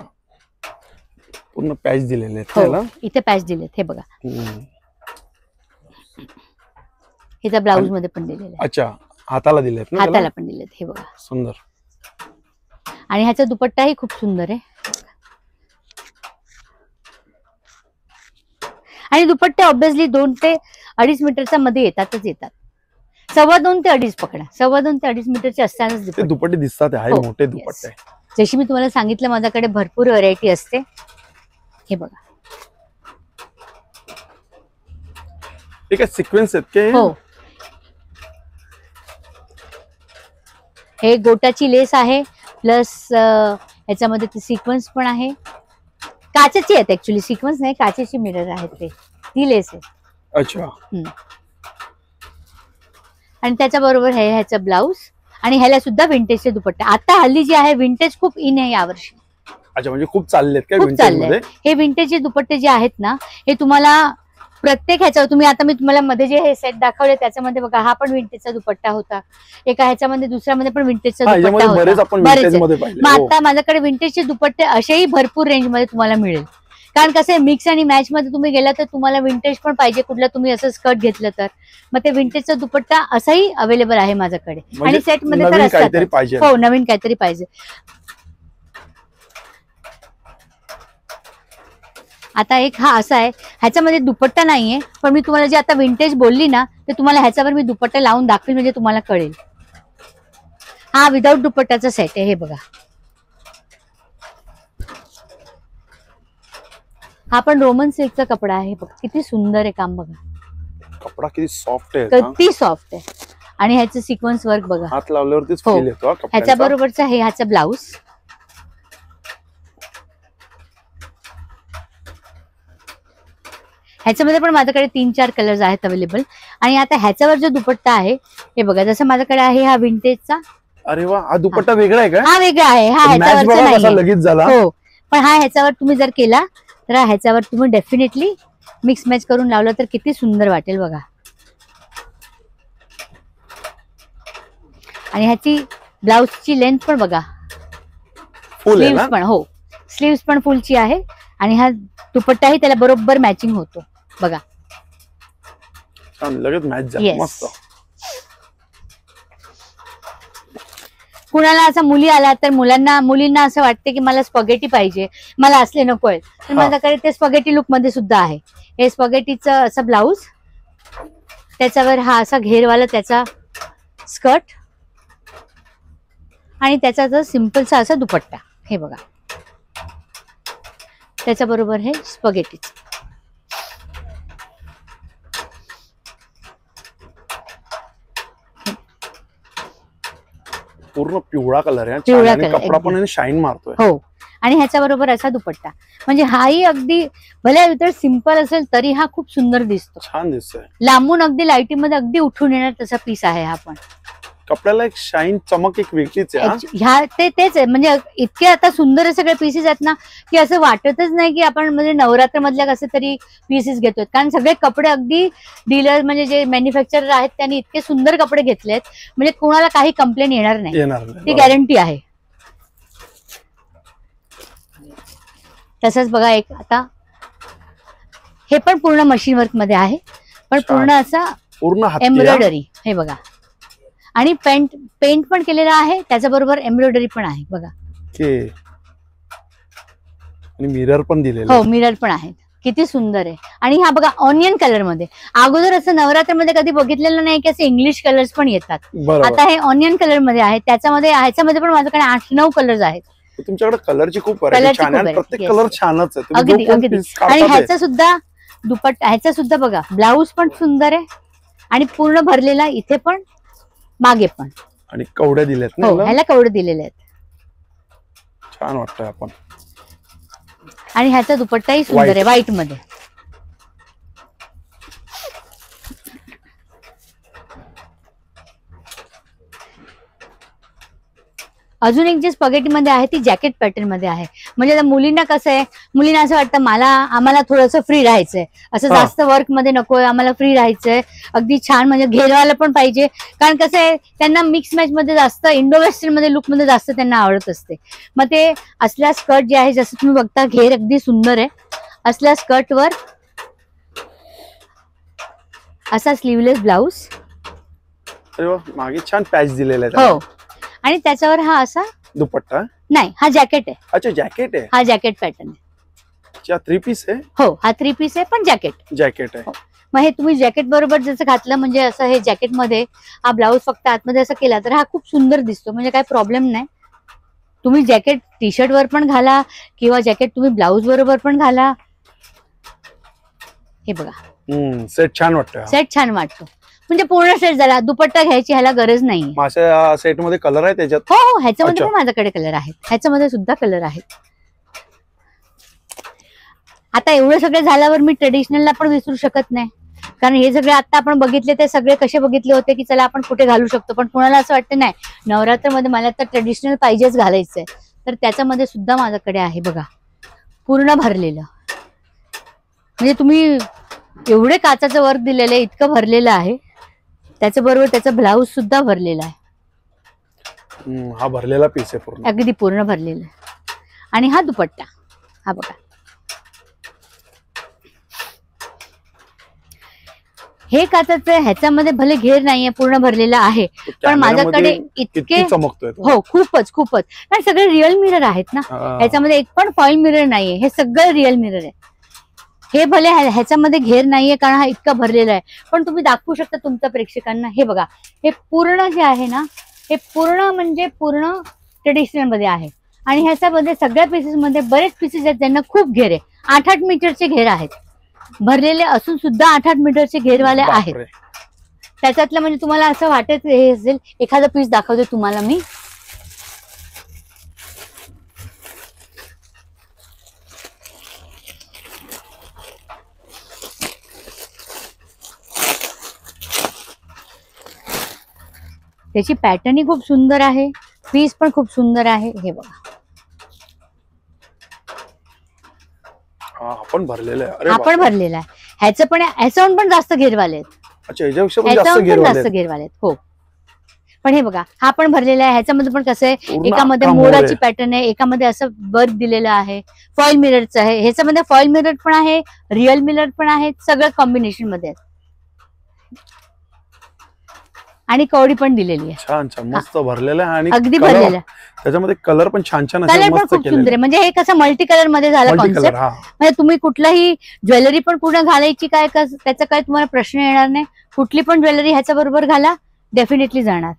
B: पूर्ण पॅच दिलेले आहेत
A: हो,
B: त्याला.
A: इथे पॅच दिलेत. हे बघा,
B: हम्म.
A: इथे ब्लाऊज मध्ये पण दिलेले आहे.
B: अच्छा, हाताला दिलेत ना
A: हाताला
B: त्याला?
A: पण दिलेत. हे बघा,
B: सुंदर.
A: आणि ह्याचा दुपट्टाही खूप सुंदर आहे. आणि दुपट्टे ऑब्विसली 2 ते 2.5 मीटरच्या मध्ये येतातच येतात. 2.25 ते 2.5 पकडा, 2.25 ते 2.5 मीटरचे असतानाच
B: ते
A: दुपट्टे.
B: दुपट्टे दिसतात, आहे
A: हो,
B: मोठे
A: yes.
B: दुपट्टे.
A: जशी मी तुम्हाला सांगितलं, माझ्याकडे भरपूर व्हरायटी असते. हे बघा,
B: ठीक आहे. सिक्वेन्स आहेत के?
A: हो, हे गोटाची लेस आहे, प्लस ह्याच्यामध्ये ती सिक्वेन्स पण आहे. काचेची आहेत ऍक्च्युली, सिक्वेन्स नाही, काचेची मिरर आहेत ते, ती लेस आहे.
B: अच्छा.
A: आणि त्याच्याबरोबर हे ह्याचं ब्लाऊज, आणि ह्याला सुद्धा विंटेजचे दुपट्टे. आता हल्ली जे आहे विंटेज खूप इन आहे यावर्षी.
B: अच्छा, म्हणजे खूप चाललेत काय
A: खूप
B: विंटेज मध्ये?
A: हे विंटेजचे दुपट्टे जे आहेत ना, हे तुम्हाला प्रत्येक ह्याच्यावर तुम्ही आता मी तुम्हाला मध्ये जे हे सेट दाखवले त्याच्यामध्ये बघा, हा पण विंटेजचा दुपट्टा होता, एका ह्याच्यामध्ये दुसऱ्यामध्ये पण विंटेजचा दुपट्टा
B: बरेच
A: होता.
B: आपण
A: बरेच
B: विंटेज
A: आहेत.
B: मध्ये
A: मग
B: पाहिले.
A: आता माझ्याकडे विंटेजचे दुपट्टे असेही भरपूर रेंज मध्ये तुम्हाला मिळेल. कारण कसं आहे, मिक्स आणि मॅच मध्ये तुम्ही गेला तर तुम्हाला विंटेज पण पाहिजे, कुठला तुम्ही असं स्कर्ट घेतलं तर मग ते विंटेजचा दुपट्टा असाही अवेलेबल आहे माझ्याकडे. आणि सेट मध्ये तर
B: नवीन
A: असतात.
B: काहीतरी पाहिजे.
A: हो, नवीन काहीतरी पाहिजे. आता एक हा असा आहे, ह्याच्यामध्ये दुपट्टा नाहीये, पण मी तुम्हाला जे आता विंटेज बोलली ना, ते तुम्हाला ह्याच्यावर मी दुपट्टा लावून दाखवेल म्हणजे तुम्हाला कळेल. हा विदाउट दुपट्टाचा सेट आहे, हे बघा. हा पण रोमन सिल्कचा कपडा आहे, बघा किती सुंदर आहे काम बघा.
B: कपडा किती सॉफ्ट आहे,
A: किती सॉफ्ट आहे. आणि ह्याचं सिक्वेन्स वर्क बघा,
B: हात लावल्यावरतीच
A: हो.
B: फील येतो कपड्याचा.
A: ह्याच्या बरोबरचा हे ह्याचा ब्लाऊज. ह्याच्यामध्ये पण माझ्याकडे 3-4 कलर्स आहेत अवेलेबल. आणि आता ह्याच्यावर जो दुपट्टा आहे हे बघा, जसं माझ्याकडे आहे हा विंटेजचा.
B: अरे वा, हा दुपट्टा वेगळा आहे का?
A: हा वेगळा आहे, हा
B: मॅच
A: ह्याच्यावरचा
B: बघा कसा
A: नाही.
B: लगेच झाला.
A: हो, पण हा ह्याच्यावर तुम्ही जर केला तर ह्याच्यावर तुम्ही डेफिनेटली मिक्स मॅच करून लावलं तर किती सुंदर वाटेल बघा. आणि ह्याची ब्लाउजची लेंथ पण बघा,
B: फुल आहे
A: स्लीव्स
B: ना?
A: पण, हो स्लीव्स पण फुलची आहे. आणि हा दुपट्टाही त्याला बरोबर मॅचिंग होतो बघा.
B: छान, लगेच मॅच झाला,
A: Yes.
B: मस्त.
A: कुणाला असा मुली आला तर मुलींना असं वाटते की मला स्पगेटी पाहिजे, मला असले नकोय, तर
B: हा.
A: माझ्याकडे ते स्पगेटी लुक मध्ये सुद्धा आहे. हे स्पगेटीचं असं ब्लाऊज, त्याच्यावर हा असा घेरवाला त्याचा स्कर्ट आणि त्याचा जो सिंपलचा असा दुपट्टा, हे बघा. त्याच्याबरोबर हे स्पगेटी.
B: पूर्ण पिवळा कलर आहे,
A: पिवळा
B: आणि
A: color,
B: कपडा
A: एकदम.
B: पण शाईन मारतोय.
A: हो, आणि ह्याच्याबरोबर असा दुपट्टा. म्हणजे हाही अगदी भले तर सिंपल असेल तरी हा खूप सुंदर दिसतो.
B: छान दिसतोय.
A: लांबून अगदी लाईटीमध्ये अगदी उठून येणार तसा पीस आहे हा पण.
B: कपड्याला एक शाईन, चमक एक वेगळीच आहे.
A: तेच आहे. म्हणजे इतके आता सुंदर सगळे पीसेस आहेत ना, की असं वाटतच नाही की आपण म्हणजे नवरात्र मधल्या कसे तरी पीसेस घेतोय. कारण सगळे कपडे अगदी डीलर म्हणजे जे मॅन्युफॅक्चरर आहेत त्यांनी इतके सुंदर कपडे घेतलेत, म्हणजे कोणाला काही कंप्लेंट येणार नाही,
B: येणार
A: ती गॅरंटी आहे. तसंच बघा, एक आता हे पण पूर्ण मशीन वर्क मध्ये आहे, पण पूर्ण असा
B: पूर्ण हाती,
A: एम्ब्रॉयडरी, हे बघा. आणि पेंट पण केलेला आहे, त्याच्याबरोबर एम्ब्रॉयडरी पण आहे बघा.
B: ओके. आणि मिरर पण दिलेला
A: हो, मिरर पण आहेत. किती सुंदर आहे. आणि हा बघा ऑनियन कलर मध्ये. अगोदर असं नवरात्रमध्ये कधी बघितलेलं नाही की असे इंग्लिश कलर्स पण येतात.
B: बरोबर.
A: आता हे ऑनियन कलर मध्ये आहे. ह्याच्यामध्ये पण माझ्याकडे 8-9 कलर्स आहेत.
B: तुमच्याकडे कलरची खूप
A: कलरची
B: व्हरायटी छान आहे,
A: खूप
B: आणि प्रत्येक
A: variety,
B: कलर छानच आहे. तुम्ही
A: अगदी
B: जो कोण
A: अगदी.
B: piece
A: आणि
B: काढता ते.
A: ह्याचा सुद्धा दुपट्टा, ह्याचा सुद्धा बघा ब्लाऊज पण सुंदर आहे आणि पूर्ण भरलेला इथे पण मागे पण.
B: आणि कवड्या दिल्यात ना
A: हो,
B: याला?
A: ह्याला कवडे दिलेले आहेत.
B: छान वाटतंय आपण.
A: आणि ह्याचा दुपट्टाही सुंदर आहे, व्हाईट मध्ये. अजून एक जे स्पगेटी मध्ये आहे ती जॅकेट पॅटर्न मध्ये आहे. म्हणजे आता मुलींना कसं आहे, मुलींना असं वाटतं आम्हाला थोडंसं फ्री राहायचंय, असं
B: हा.
A: जास्त वर्क मध्ये नकोय, आम्हाला फ्री राहायचंय, अगदी छान म्हणजे घेरवायला पण पाहिजे. कारण कसं आहे, त्यांना मिक्स मॅच मध्ये जास्त, इंडो वेस्टर्न मध्ये लुक मध्ये जास्त त्यांना आवडत असते. मग ते असल्या स्कर्ट जे आहे, जसं तुम्ही बघता घेर अगदी सुंदर आहे, असल्या स्कर्टवर असा स्लीवलेस ब्लाऊज.
B: अरे वा, मागे छान पॅच दिलेला आहे
A: हो, आणि त्याच्यावर हा असा
B: दुपट्टा.
A: नाही, हा जॅकेट आहे.
B: अच्छा, जॅकेट आहे.
A: हा जॅकेट पॅटर्न आहे.
B: अच्छा, 3 पीस आहे.
A: हो, हा 3 पीस आहे पण
B: जॅकेट आहे.
A: मग हे तुम्ही जॅकेट बरोबर जसं घातलं, म्हणजे असं हे जॅकेट मध्ये हा ब्लाऊज फक्त आतमध्ये असं केला तर हा खूप सुंदर दिसतो. म्हणजे काही प्रॉब्लेम नाही. तुम्ही जॅकेट टी शर्ट वर पण घाला किंवा जॅकेट तुम्ही ब्लाऊज बरोबर पण घाला. हे बघा,
B: सेट छान वाटतोय.
A: सेट छान वाटतो. म्हणजे पूर्ण सेट झाला, दुपट्टा घ्यायची ह्याला गरज नाही.
B: माझ्या सेट मध्ये कलर आहे त्याच्यात.
A: हो हो, ह्याच्यामध्ये पण माझ्याकडे कलर आहेत, ह्याच्यामध्ये सुद्धा कलर आहेत. आता एवढं सगळं झाल्यावर मी ट्रेडिशनलला पण विसरू शकत नाही. कारण हे सगळे आता आपण बघितले ते सगळे कसे बघितले होते की चला आपण कुठे घालू शकतो, पण कुणाला असं वाटतं नाही नवरात्रमध्ये मला तर ट्रेडिशनल पाहिजेच घालायचंय, तर त्याच्यामध्ये सुद्धा माझ्याकडे आहे बघा, पूर्ण भरलेलं. म्हणजे तुम्ही एवढे काचाचं वर्क दिलेलं आहे, इतकं भरलेलं आहे. त्याच्याबरोबर त्याचा ब्लाऊज सुद्धा भरलेला आहे.
B: हा भरलेला पीस आहे पूर्ण,
A: अगदी पूर्ण भरलेला आहे. आणि हा दुपट्टा, हा बघा. हे काचाचं ह्याच्यामध्ये भले घेर नाहीये, पूर्ण भरलेला आहे, पण माझ्याकडे इतके
B: चमकतोय.
A: हो खूपच खूपच. कारण सगळे रिअल मिरर आहेत ना, ह्याच्यामध्ये एक पण फॉईल मिरर नाहीये, हे सगळं रिअल मिरर आहे. हे भले ह्याच्यामध्ये घेर नाहीये कारण हा इतका भरलेला आहे, पण तुम्ही दाखवू शकता तुमच्या प्रेक्षकांना. हे बघा, हे पूर्ण जे आहे ना, हे पूर्ण म्हणजे पूर्ण ट्रेडिशनल मध्ये आहे. आणि ह्याच्यामध्ये सगळ्या पीसेस मध्ये बरेच पीसेस आहेत ज्यांना खूप घेर आहे. 8-8 मीटरचे घेर आहेत, भरलेले असून सुद्धा 8-8 मीटरचे घेरवाले आहेत. त्याच्यातलं म्हणजे तुम्हाला असं वाटत हे असेल, एखादा पीस दाखवते तुम्हाला मी. त्याची पॅटर्न ही खूप सुंदर आहे, पीस पण खूप सुंदर आहे. हे बघा,
B: आपण भरलेलं आहे.
A: आपण भरलेला आहे. ह्याचं पण ह्याच्याहून पण जास्त घेरवाले आहेत.
B: अच्छा, ह्याच्यापेक्षा पण
A: जास्त घेरवाले आहेत. हो, पण हे बघा, हा पण भरलेला आहे. ह्याच्यामध्ये पण कसं आहे, एकामध्ये मोराची पॅटर्न आहे, एकामध्ये असं वर्क दिलेलं आहे, फॉईल मिररचं आहे. ह्याच्यामध्ये फॉईल मिरर पण आहे, रिअल मिरर पण आहे, सगळं कॉम्बिनेशन मध्ये आहे. आणि कवडी पण दिलेली आहे.
B: छान छान मस्त भरलेलं आहे. आणि
A: अगदी भरलेला,
B: त्याच्यामध्ये कलर पण छान छान,
A: कलर पण खूप सुंदर आहे. म्हणजे हे कसं मल्टी कलर मध्ये झालं कॉन्सेप्ट. म्हणजे तुम्ही कुठलाही ज्वेलरी पण पूर्ण घालायची काय, त्याचा काय तुम्हाला प्रश्न येणार नाही. कुठली पण ज्वेलरी ह्याच्या बरोबर घाला, डेफिनेटली जाणार.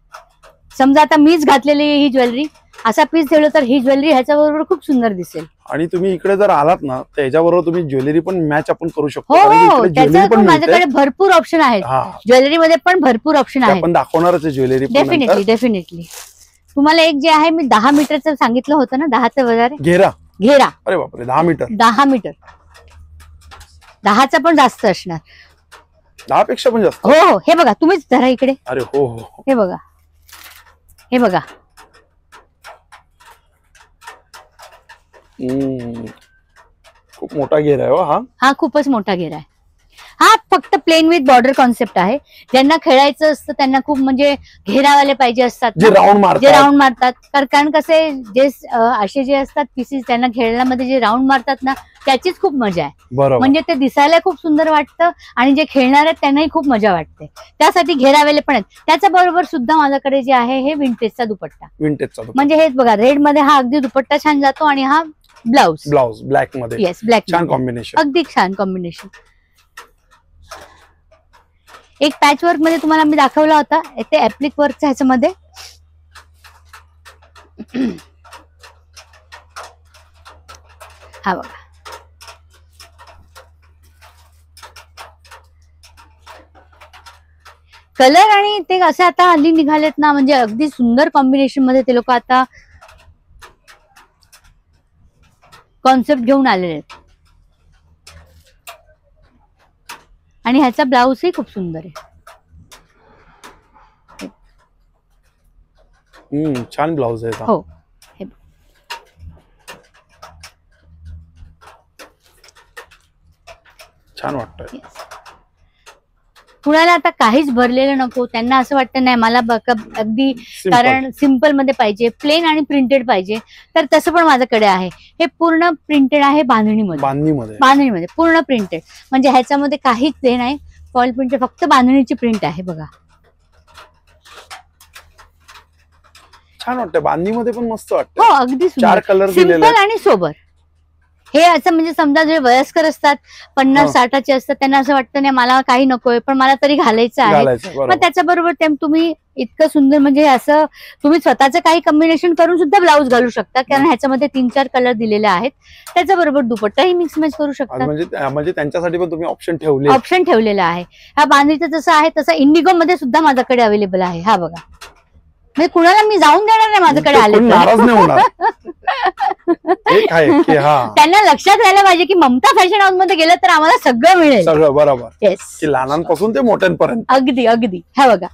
A: समजा आता मीच घातलेली ही ज्वेलरी, असा पीस ठेवलं तर ही ज्वेलरी ह्याच्या बरोबर खूप सुंदर दिसेल.
B: आणि तुम्ही इकडे जर आलात ना, तर याच्याबरोबर तुम्ही ज्वेलरी पण मॅच आपण करू शकतो.
A: हो, त्याच्यात पण माझ्याकडे भरपूर ऑप्शन आहेत. ज्वेलरी मध्ये पण भरपूर ऑप्शन आहेत.
B: आपण दाखवणारच आहे ज्वेलरी.
A: डेफिनेटली. तुम्हाला एक जे आहे, मी 10 मीटरचं सांगितलं होतं ना, 10चं वगैरे घेरा.
B: अरे बापरे, 10 मीटर.
A: 10 मीटर, 10चा पण जास्त असणार,
B: 10 पेक्षा पण जास्त.
A: हो. हे बघा, तुम्हीच धरा इकडे.
B: अरे हो हो,
A: हे बघा, हे बघा.
B: खूप मोठा घेर आहे.
A: हा खूपच मोठा घेर आहे. हा फक्त प्लेन विथ बॉर्डर कॉन्सेप्ट आहे. ज्यांना खेळायचं असतं त्यांना खूप म्हणजे घेरावाले पाहिजे असतात,
B: जे राऊंड
A: मारतात. कारण कसे जे असे जे असतात पीसेस, त्यांना खेळण्यामध्ये जे राऊंड मारतात ना, त्याचीच खूप मजा आहे. म्हणजे ते दिसायला खूप सुंदर वाटतं आणि जे खेळणार आहेत त्यांनाही खूप मजा वाटते. त्यासाठी घेरावेले पण आहेत. त्याच्याबरोबर सुद्धा माझ्याकडे जे आहे हे विंटेजचा दुपट्टा. म्हणजे हेच बघा, रेड मध्ये हा अगदी दुपट्टा छान जातो आणि हा ब्लाउज
B: ब्लॅक मध्ये.
A: येस, ब्लॅक
B: छान कॉम्बिनेशन,
A: अगदी छान कॉम्बिनेशन. एक पॅच वर्क मध्ये तुम्हाला मी दाखवला होता, ते ऍप्लिक वर्कच्या ह्याच्यामध्ये. हा बघा, कलर आणि ते असे आता हल्ली निघालेत ना, म्हणजे अगदी सुंदर कॉम्बिनेशन मध्ये ते लोक आता कॉन्सेप्ट घेऊन आलेले आहेत. आणि ह्याचा ब्लाऊजही खूप सुंदर आहे.
B: छान ब्लाऊज आहे.
A: हो,
B: छान वाटतंय.
A: कुणाला आता काहीच भरलेलं नको, त्यांना असं वाटतं नाही मला अगदी कारण सिंपल मध्ये पाहिजे, प्लेन आणि प्रिंटेड पाहिजे, तर तसं पण माझ्याकडे आहे. हे पूर्ण प्रिंटेड आहे, बांधणीमध्ये पूर्ण प्रिंटेड. म्हणजे ह्याच्यामध्ये काहीच हे नाही फॉईल प्रिंटेड, फक्त बांधणीची प्रिंट आहे. बघा,
B: छान वाटतं. बांधणीमध्ये पण मस्त वाटतं.
A: हो, अगदी सुंदर, सिंपल आणि सोबर. हे असं म्हणजे समजा जे वयस्कर असतात, 50-60चे असतात, त्यांना असं वाटतं नाही मला काही नकोय पण मला तरी घालायचं आहे, मग त्याच्याबरोबर तुम्ही इतकं सुंदर म्हणजे असं तुम्ही स्वतःचं काही कॉम्बिनेशन करून सुद्धा ब्लाऊज घालू शकता. कारण ह्याच्यामध्ये 3-4 कलर दिलेले आहेत. त्याच्याबरोबर दुपट्टाही मिक्स मॅच करू शकता.
B: म्हणजे त्यांच्यासाठी पण तुम्ही ऑप्शन
A: ठेवलेला आहे. हा बांधणीचं जसं आहे तसं इंडिगो मध्ये सुद्धा माझ्याकडे अवेलेबल आहे. हा बघा, म्हणजे कुणाला मी जाऊन देणार नाही माझ्याकडे आले,
B: नाराज नाही होणार.
A: त्यांना लक्षात राहायला पाहिजे की ममता फॅशन हाऊस मध्ये गेलं तर आम्हाला सगळं मिळेल.
B: सगळं बरोबर. येस, की लहानांपासून ते मोठ्यांपर्यंत.
A: अगदी. हा बघा,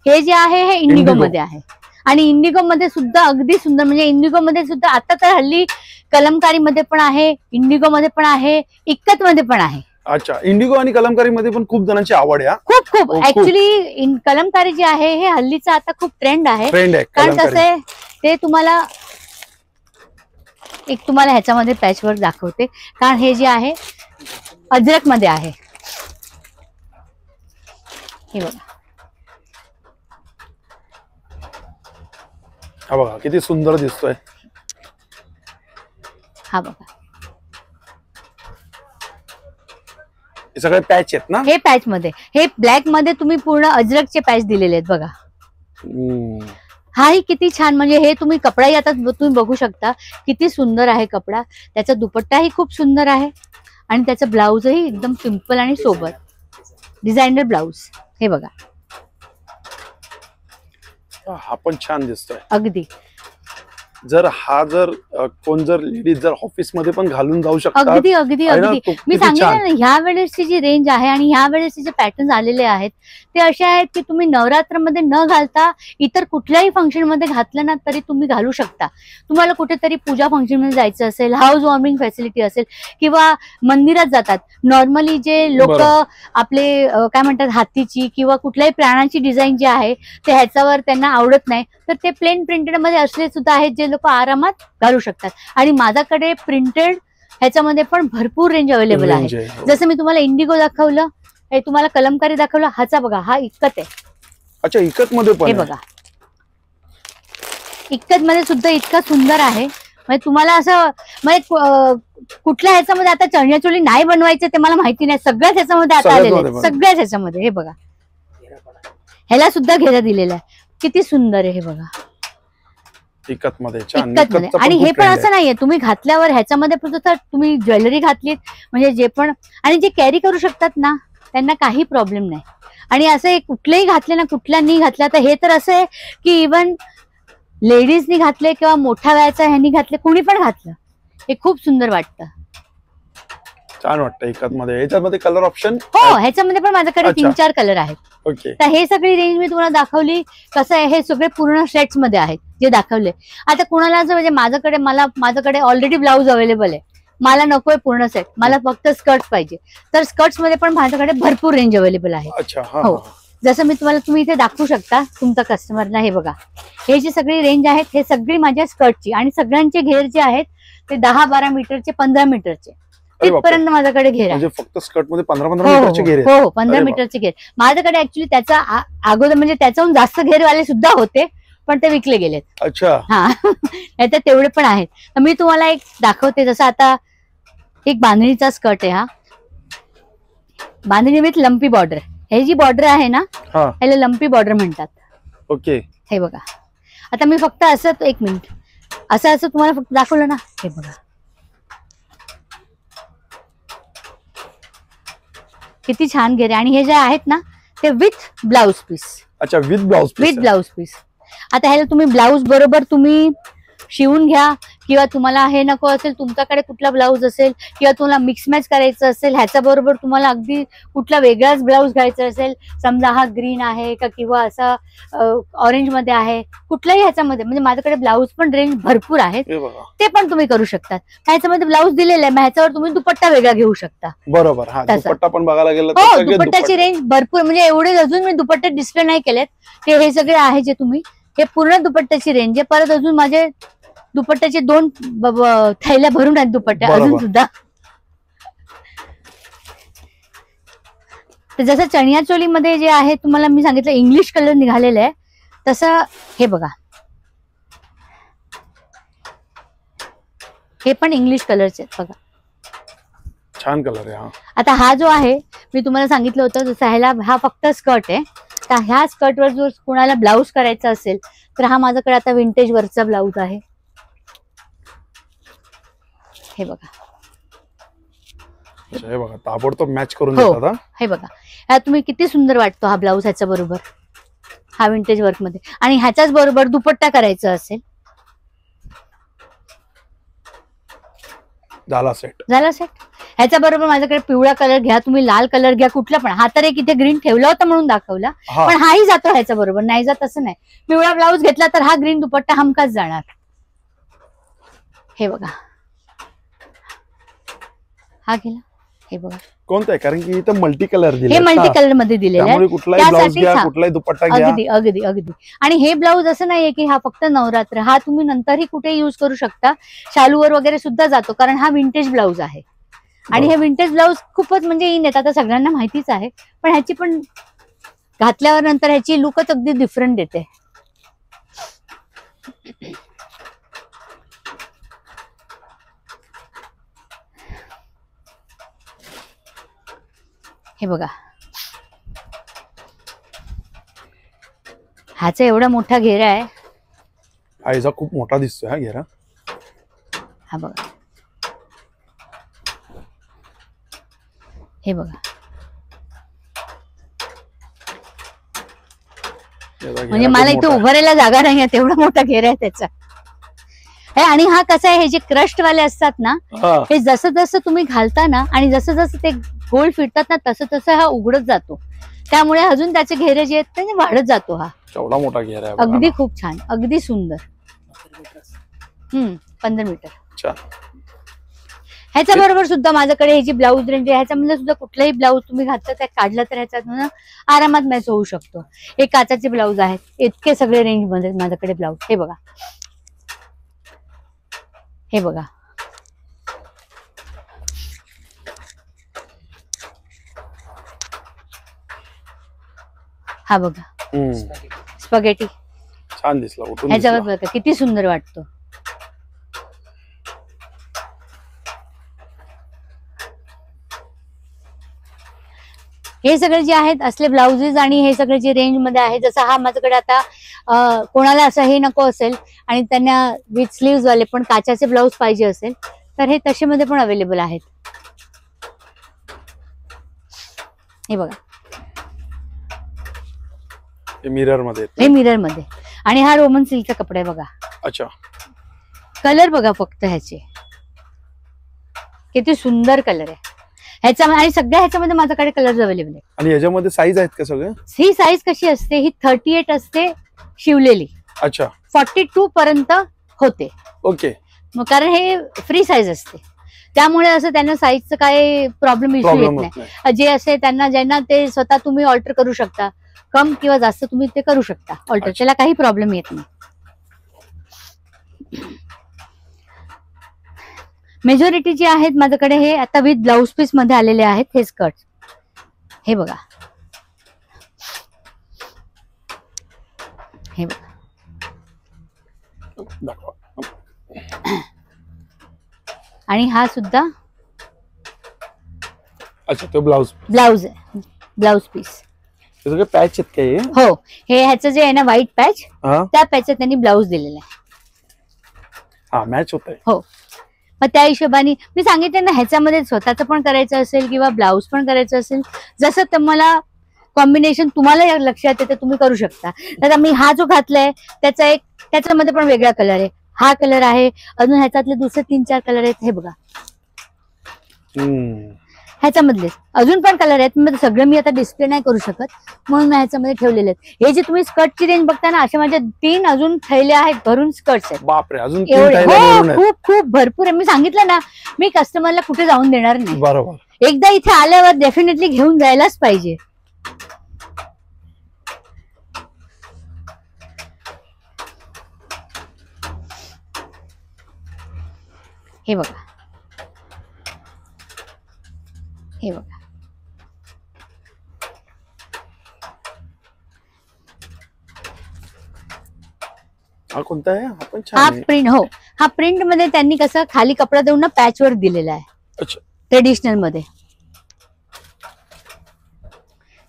A: हे जे आहे हे इंडिगो मध्ये आहे. आणि इंडिगो मध्ये सुद्धा अगदी सुंदर, म्हणजे इंडिगो मध्ये सुद्धा आता तर हल्ली कलमकारी मध्ये पण आहे, इंडिगो मध्ये पण आहे, इक्कत मध्ये पण आहे.
B: अच्छा, इंडिगो आणि कलमकारी मध्ये पण खूप जणांची आवड आहे.
A: खूप खूप
B: खूप.
A: ऍक्च्युली कलमकारी जी आहे हे हल्लीचा आता खूप ट्रेंड आहे.
B: ट्रेंड आहे
A: कारण कसं
B: कलमकारी.
A: आहे ते तुम्हाला ह्याच्यामध्ये पॅचवर्क दाखवते. कारण हे जे आहे अजरक मध्ये आहे. हे बघा,
B: हा बघा किती सुंदर दिसतोय.
A: हा बघा,
B: हे सगळे पॅच आहेत ना?
A: हे पॅच मध्ये, हे ब्लॅक मध्ये तुम्ही पूर्ण अजरकचे पॅच दिलेले आहेत बघा. हाही किती छान, म्हणजे हे तुम्ही कपडाही आता तुम्ही बघू शकता किती सुंदर आहे कपडा. त्याचा दुपट्टाही खूप सुंदर आहे आणि त्याचं ब्लाउजही एकदम सिंपल आणि सोबर डिझायनर ब्लाउज. हे बघा,
B: हा पण छान दिसतोय
A: अगदी
B: जर कोण जर लेडीज जर ऑफिस मध्ये पण घालून जाऊ शकतात.
A: अगदी अगदी
B: आहे ना?
A: अगदी
B: तो
A: मी
B: किती
A: सांगितलं
B: छान.
A: ना, ह्या वेळेसची जी रेंज आहे आणि ह्या वेळेसचे जे पॅटर्न आलेले आहेत ते असे आहेत की तुम्ही नवरात्रमध्ये न घालता इतर कुठल्याही फंक्शन मध्ये घातलं ना तरी तुम्ही घालू शकता. तुम्हाला कुठेतरी पूजा फंक्शन मध्ये जायचं असेल, हाऊस वॉर्मिंग फॅसिलिटी असेल, किंवा मंदिरात जातात नॉर्मली जे लोक
B: बरोबर.
A: आपले काय म्हणतात हातीची किंवा कुठल्याही प्राणांची डिझाईन जी आहे ते ह्याच्यावर त्यांना आवडत नाही, तर ते प्लेन प्रिंटेड मध्ये असले सुद्धा आहेत जे लोक आरामात घालू शकतात. आणि माझ्याकडे प्रिंटेड ह्याच्यामध्ये पण भरपूर रेंज अवेलेबल आहे.
B: Range आहे.
A: जसं मी तुम्हाला इंडिगो दाखवलं, हे तुम्हाला कलमकारी दाखवलं, हाचा बघा हा इक्कत आहे.
B: अच्छा, इकत मध्ये पण
A: हे
B: आहे.
A: बघा, इक्कत मध्ये सुद्धा इतका सुंदर आहे. म्हणजे तुम्हाला असं म्हणजे कुठल्या ह्याच्यामध्ये आता चणियाचोली नाही बनवायचं ते मला माहिती नाही, सगळ्याच ह्याच्यामध्ये आता
B: सगळ्याच
A: आलेले
B: मध्ये
A: आहेत,
B: बघा.
A: सगळ्याच ह्याच्यामध्ये. हे बघा, ह्याला सुद्धा घेरा दिलेला आहे, किती सुंदर आहे हे बघा,
B: इकत मध्ये छान.
A: इक्कत मध्ये.
B: इकतचा
A: आणि
B: खूप
A: हे पण
B: trend
A: असं नाहीये तुम्ही घातल्यावर ह्याच्यामध्ये पण सुद्धा तुम्ही ज्वेलरी घातलीत म्हणजे जे पण, आणि जे कॅरी करू शकतात ना त्यांना काही प्रॉब्लेम नाही. आणि असं कुठलेही घातले ना, कुठल्या नाही घातल्या, तर हे तर असं आहे की इव्हन लेडीजनी घातले किंवा मोठ्या वयाच्या ह्यांनी घातले, कुणी पण घातलं, हे खूप सुंदर वाटतं.
B: छान वाटतं इकत मध्ये. याच्यामध्ये कलर ऑप्शन
A: हो, ह्याच्यामध्ये पण माझ्याकडे
B: अच्छा.
A: 3-4 कलर आहेत.
B: ओके.
A: तर हे सगळी रेंज मी तुम्हाला दाखवली. कसं आहे, हे सगळे पूर्ण सेट्स मध्ये आहेत जे दाखवले. आता कुणाला असं म्हणजे माझ्याकडे ऑलरेडी ब्लाऊज अवेलेबल आहे, मला नकोय पूर्ण सेट, मला फक्त स्कर्ट पाहिजे, तर स्कर्ट्स मध्ये पण माझ्याकडे भरपूर रेंज अवेलेबल आहे.
B: अच्छा. हा
A: हो, जसं मी तुम्ही इथे दाखवू शकता तुमच्या कस्टमरला. हे बघा, हे जी सगळी रेंज आहेत हे सगळी माझ्या स्कर्टची, आणि सगळ्यांचे घेर जे आहेत ते 10-12 मीटरचे, 15 मीटरचे,
B: अरे बापरे.
A: तिथपर्यंत माझ्याकडे घेर आहे.
B: म्हणजे फक्त स्कर्ट मध्ये 15
A: हो
B: मीटरचे घेर आहेत.
A: हो, 15
B: अरे
A: मीटरचे घेर माझ्याकडे. ऍक्च्युली त्याचा अगोदर म्हणजे त्याच्याहून जास्त घेरवाले सुद्धा होते, पण ते विकले गेलेत.
B: अच्छा.
A: हा नाही तर तेवढे पण आहेत. तर मी तुम्हाला एक दाखवते. जसं आता एक बांधणीचा स्कर्ट आहे, हा बांधणी विथ लंपी बॉर्डर. हे जी बॉर्डर आहे ना
B: हा.
A: ह्याला लंपी बॉर्डर म्हणतात.
B: ओके.
A: हे बघा, आता मी फक्त असं एक मिनिट असं तुम्हाला फक्त दाखवलं ना. हे बघा किती छान घेरे, आणि हे जे आहेत ना ते विथ ब्लाउज पीस.
B: अच्छा, विथ ब्लाउज
A: पीस. आता ह्याला तुम्ही ब्लाउज बरोबर तुम्ही शिवून घ्या, किंवा तुम्हाला हे नको असेल, तुमच्याकडे कुठला ब्लाऊज असेल किंवा तुम्हाला मिक्स मॅच करायचं असेल, ह्याच्या बरोबर तुम्हाला अगदी कुठला वेगळाच ब्लाऊज घ्यायचा असेल, समजा हा ग्रीन आहे का किंवा असा ऑरेंज मध्ये आहे, कुठल्याही ह्याच्यामध्ये, म्हणजे माझ्याकडे ब्लाऊज पण रेंज भरपूर आहेत, ते पण तुम्ही करू शकता. ह्याच्यामध्ये ब्लाऊज दिलेला आहे, ह्याच्यावर तुम्ही दुपट्टा वेगळा घेऊ शकता.
B: बरोबर. हा, दुपट्टा पण बघायला गेलं
A: हो,
B: तर
A: दुपट्ट्याची रेंज भरपूर, म्हणजे एवढे अजून मी दुपट्टे डिस्प्ले नाही केलेत, ते हे सगळे आहे जे तुम्ही, हे पूर्ण दुपट्ट्याची रेंज आहे. परत अजून माझे दुपट्ट्याचे 2 थैल्या भरून आहेत दुपट्टे अजून सुद्धा. तर जसं चणिया चोलीमध्ये जे आहे तुम्हाला मी सांगितलं इंग्लिश कलर निघालेलं आहे, तसं हे बघा, हे पण इंग्लिश कलरचे बघा,
B: छान कलर आहे. हा,
A: आता हा जो आहे मी तुम्हाला सांगितलं होतं जसं ह्याला हा फक्त स्कर्ट आहे, तर ह्या स्कर्टवर जर कुणाला ब्लाऊज करायचा असेल तर हा माझ्याकडे आता विंटेज वरचा ब्लाऊज आहे. हे बघा,
B: हे बघा ताबडतोब मॅच करून
A: हो.
B: देतात.
A: हे बघा, ह्या तुम्ही किती सुंदर वाटतो हा ब्लाऊज ह्याच्या बरोबर, हा विंटेज वर्क मध्ये, आणि ह्याच्याच बरोबर दुपट्टा करायचा असेल
B: झाला सेट.
A: झाला सेट. ह्याच्या बरोबर माझ्याकडे पिवळा कलर घ्या, तुम्ही लाल कलर घ्या, कुठला पण. हा तर एक इथे ग्रीन ठेवला होता म्हणून दाखवला, पण हाही जातो ह्याच्या बरोबर, नाही जात असं नाही. पिवळा ब्लाऊज घेतला तर हा ग्रीन दुपट्टा हमखास जाणार. हे बघा, हा गेला. हे बघा
B: कोणतं आहे, कारण की इथं मल्टी कलर दिले,
A: हे मल्टी कलर मध्ये दिलेलं आहे,
B: कुठलाही ब्लाऊज घ्या, कुठलाही दुपट्टा घ्या.
A: अगदी अगदी अगदी. आणि हे ब्लाऊज असं नाहीये की हा फक्त नवरात्र, हा तुम्ही नंतरही कुठे युज करू शकता, शालूवर वगैरे सुद्धा जातो, कारण हा विंटेज ब्लाऊज आहे. आणि हे विंटेज ब्लाऊज खूपच म्हणजे इन येतात, आता सगळ्यांना माहितीच आहे, पण ह्याची पण घातल्यावर नंतर ह्याची लुकच अगदी डिफरंट येते. हे बघा, ह्याचा एवढा मोठा घेरा आहे.
B: आईचा खूप मोठा दिसतोय हा घेरा.
A: हा बघा, हे बघा, म्हणजे मला इथे उभारायला जागा नाही आहे, तेवढा मोठा घेरा आहे त्याचा. आणि हा कसा आहे, हे जे क्रस्ट वाले असतात ना, हे जसं जसं तुम्ही घालता ना आणि जसं जसं ते गोल फिरतात ना, तसं तसं हा उघडत जातो, त्यामुळे अजून त्याचे घेरे जे आहेत ते वाढत जातो. हा
B: एवढा मोठा घेरा आहे,
A: अगदी खूप छान, अगदी सुंदर. 15 मीटर. ह्याच्या बरोबर सुद्धा माझ्याकडे हे जी ब्लाऊज रेंज आहे, ह्याच्यामध्ये सुद्धा कुठलाही ब्लाऊज तुम्ही घातलं त्या काढलं तर ह्याच्यातून आरामात मॅच होऊ शकतो. हे काचाचे ब्लाऊज आहेत, इतके सगळे रेंज मध्ये माझ्याकडे ब्लाऊज. हे बघा, हे बघा, हा बघा, स्पगेटी
B: छान दिसला.
A: ह्याच्यावर बघा किती सुंदर वाटतो. हे सगळे जे आहेत असले ब्लाउजेस आणि हे सगळे जे रेंज मध्ये आहे, जसं हा माझ्याकडे आता कोणाला असं हे नको असेल आणि त्यांना विथ स्लीव्ह वाले पण काचाचे ब्लाऊज पाहिजे असेल तर हे तसे मध्ये पण अवेलेबल आहेत. हे बघा,
B: मिरर मध्ये,
A: हे मिरर मध्ये. आणि हा रोमन सिल्कचा कपडा आहे बघा.
B: अच्छा,
A: कलर बघा फक्त ह्याचे किती सुंदर कलर आहे ह्याचा. आणि सगळ्या ह्याच्यामध्ये माझ्याकडे कलर अवेलेबल आहे.
B: आणि याच्यामध्ये साईज आहेत का सगळे?
A: ही साईज कशी असते, ही 38 असते शिवलेली.
B: अच्छा,
A: 42 पर्यंत होते.
B: ओके.
A: मग कारण हे फ्री साईज असते, त्यामुळे असं त्यांना साईजचं काय प्रॉब्लेम इश्यू येत नाही. जे असे त्यांना ज्यांना ते स्वतः तुम्ही ऑल्टर करू शकता, कम किंवा जास्त तुम्ही ते करू शकता ऑल्टर, त्याला काही प्रॉब्लेम येत नाही. मेजॉरिटी जे आहेत माझ्याकडे हे आता विथ ब्लाउज पीस मध्ये आलेले आहेत. हे स्कर्ट, हे बघा, हे बघा, आणि हा सुद्धा
B: अच्छा तो ब्लाउज
A: आहे, ब्लाउज पीस.
B: सगळे पॅच आहेत काय?
A: हो, हे ह्याचं जे आहे ना व्हाईट पॅच, त्या पॅचत त्यांनी ब्लाउज दिलेला आहे.
B: हा, मॅच होत आहे.
A: हो, मग त्या हिशोबाने मी सांगितलं ना, ह्याच्यामध्ये स्वतःचं पण करायचं असेल किंवा ब्लाऊज पण करायचं असेल, जसं तुम्हाला कॉम्बिनेशन तुम्हाला लक्षात येतं तुम्ही करू शकता. तर मी हा जो घातलाय त्याचा एक त्याच्यामध्ये पण वेगळा कलर आहे, हा कलर आहे, अजून ह्याच्यातले दुसरे 3-4 कलर आहेत. हे बघा, ह्याच्यामधले अजून पण कलर आहेत. मग सगळं मी आता डिस्प्ले नाही करू शकत म्हणून मी ह्याच्यामध्ये ठेवलेले आहेत. हे जे तुम्ही स्कर्टची रेंज बघता ना, अशा माझ्या 3 अजून थैले आहेत भरून स्कर्ट्स आहेत.
B: बापरे, अजून
A: खूप खूप भरपूर आहे. मी सांगितलं ना, मी कस्टमरला कुठे जाऊन देणार नाही.
B: बरोबर,
A: एकदा इथे आल्यावर डेफिनेटली घेऊन जायलाच पाहिजे. हे बघा, हे बघा,
B: हा कोणता आहे? हा पण छान
A: हा
B: आहे.
A: प्रिंट. हो, हा प्रिंट मध्ये त्यांनी कसं खाली कपडा देऊन ना पॅच वर्क दिलेला आहे.
B: अच्छा,
A: ट्रेडिशनल मध्ये.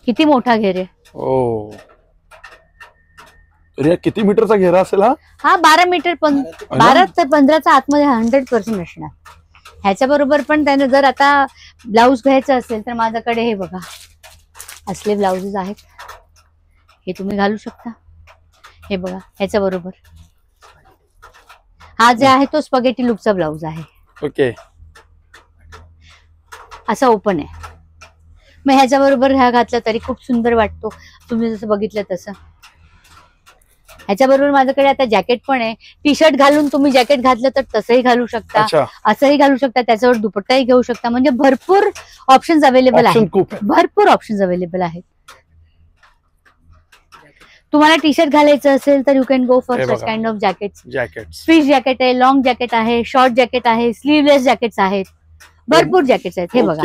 A: किती मोठा घेरे.
B: हो, किती मीटरचा घेरा असेल हा?
A: हा 12 मीटर, 12 ते 15चा आतमध्ये 100% असणार. ह्याच्या बरोबर पण त्याने जर आता ब्लाऊज घ्यायचं असेल तर माझ्याकडे हे बघा असले ब्लाउजेस आहेत, हे तुम्ही घालू शकता. हे बघा, ह्याच्या बरोबर हा जे आहे तो स्पगेटी लुकचा ब्लाऊज आहे.
B: ओके.
A: असा ओपन आहे. मग ह्याच्याबरोबर ह्या घातला तरी खूप सुंदर वाटतो, तुम्ही जसं बघितलं तसं. ह्याच्याबरोबर माझ्याकडे आता जॅकेट पण आहे. टी शर्ट घालून तुम्ही जॅकेट घातलं तर तसंही घालू शकता,
B: अच्छा,
A: असंही घालू शकता, त्याच्यावर दुपट्टाही घेऊ शकता. म्हणजे भरपूर ऑप्शन्स अवेलेबल
B: ऑप्शन
A: आहेत,
B: खूप आहे.
A: भरपूर ऑप्शन्स अवेलेबल आहेत. तुम्हाला टी शर्ट घालायचं असेल तर यू कॅन गो फॉर
B: हे
A: सच
B: बघा.
A: Kind of jacket.
B: Jacket
A: stretch jacket आहे, लॉंग जॅकेट आहे, शॉर्ट जॅकेट आहे, स्लीवलेस जॅकेट्स आहेत, भरपूर जॅकेट्स आहेत. हे बघा.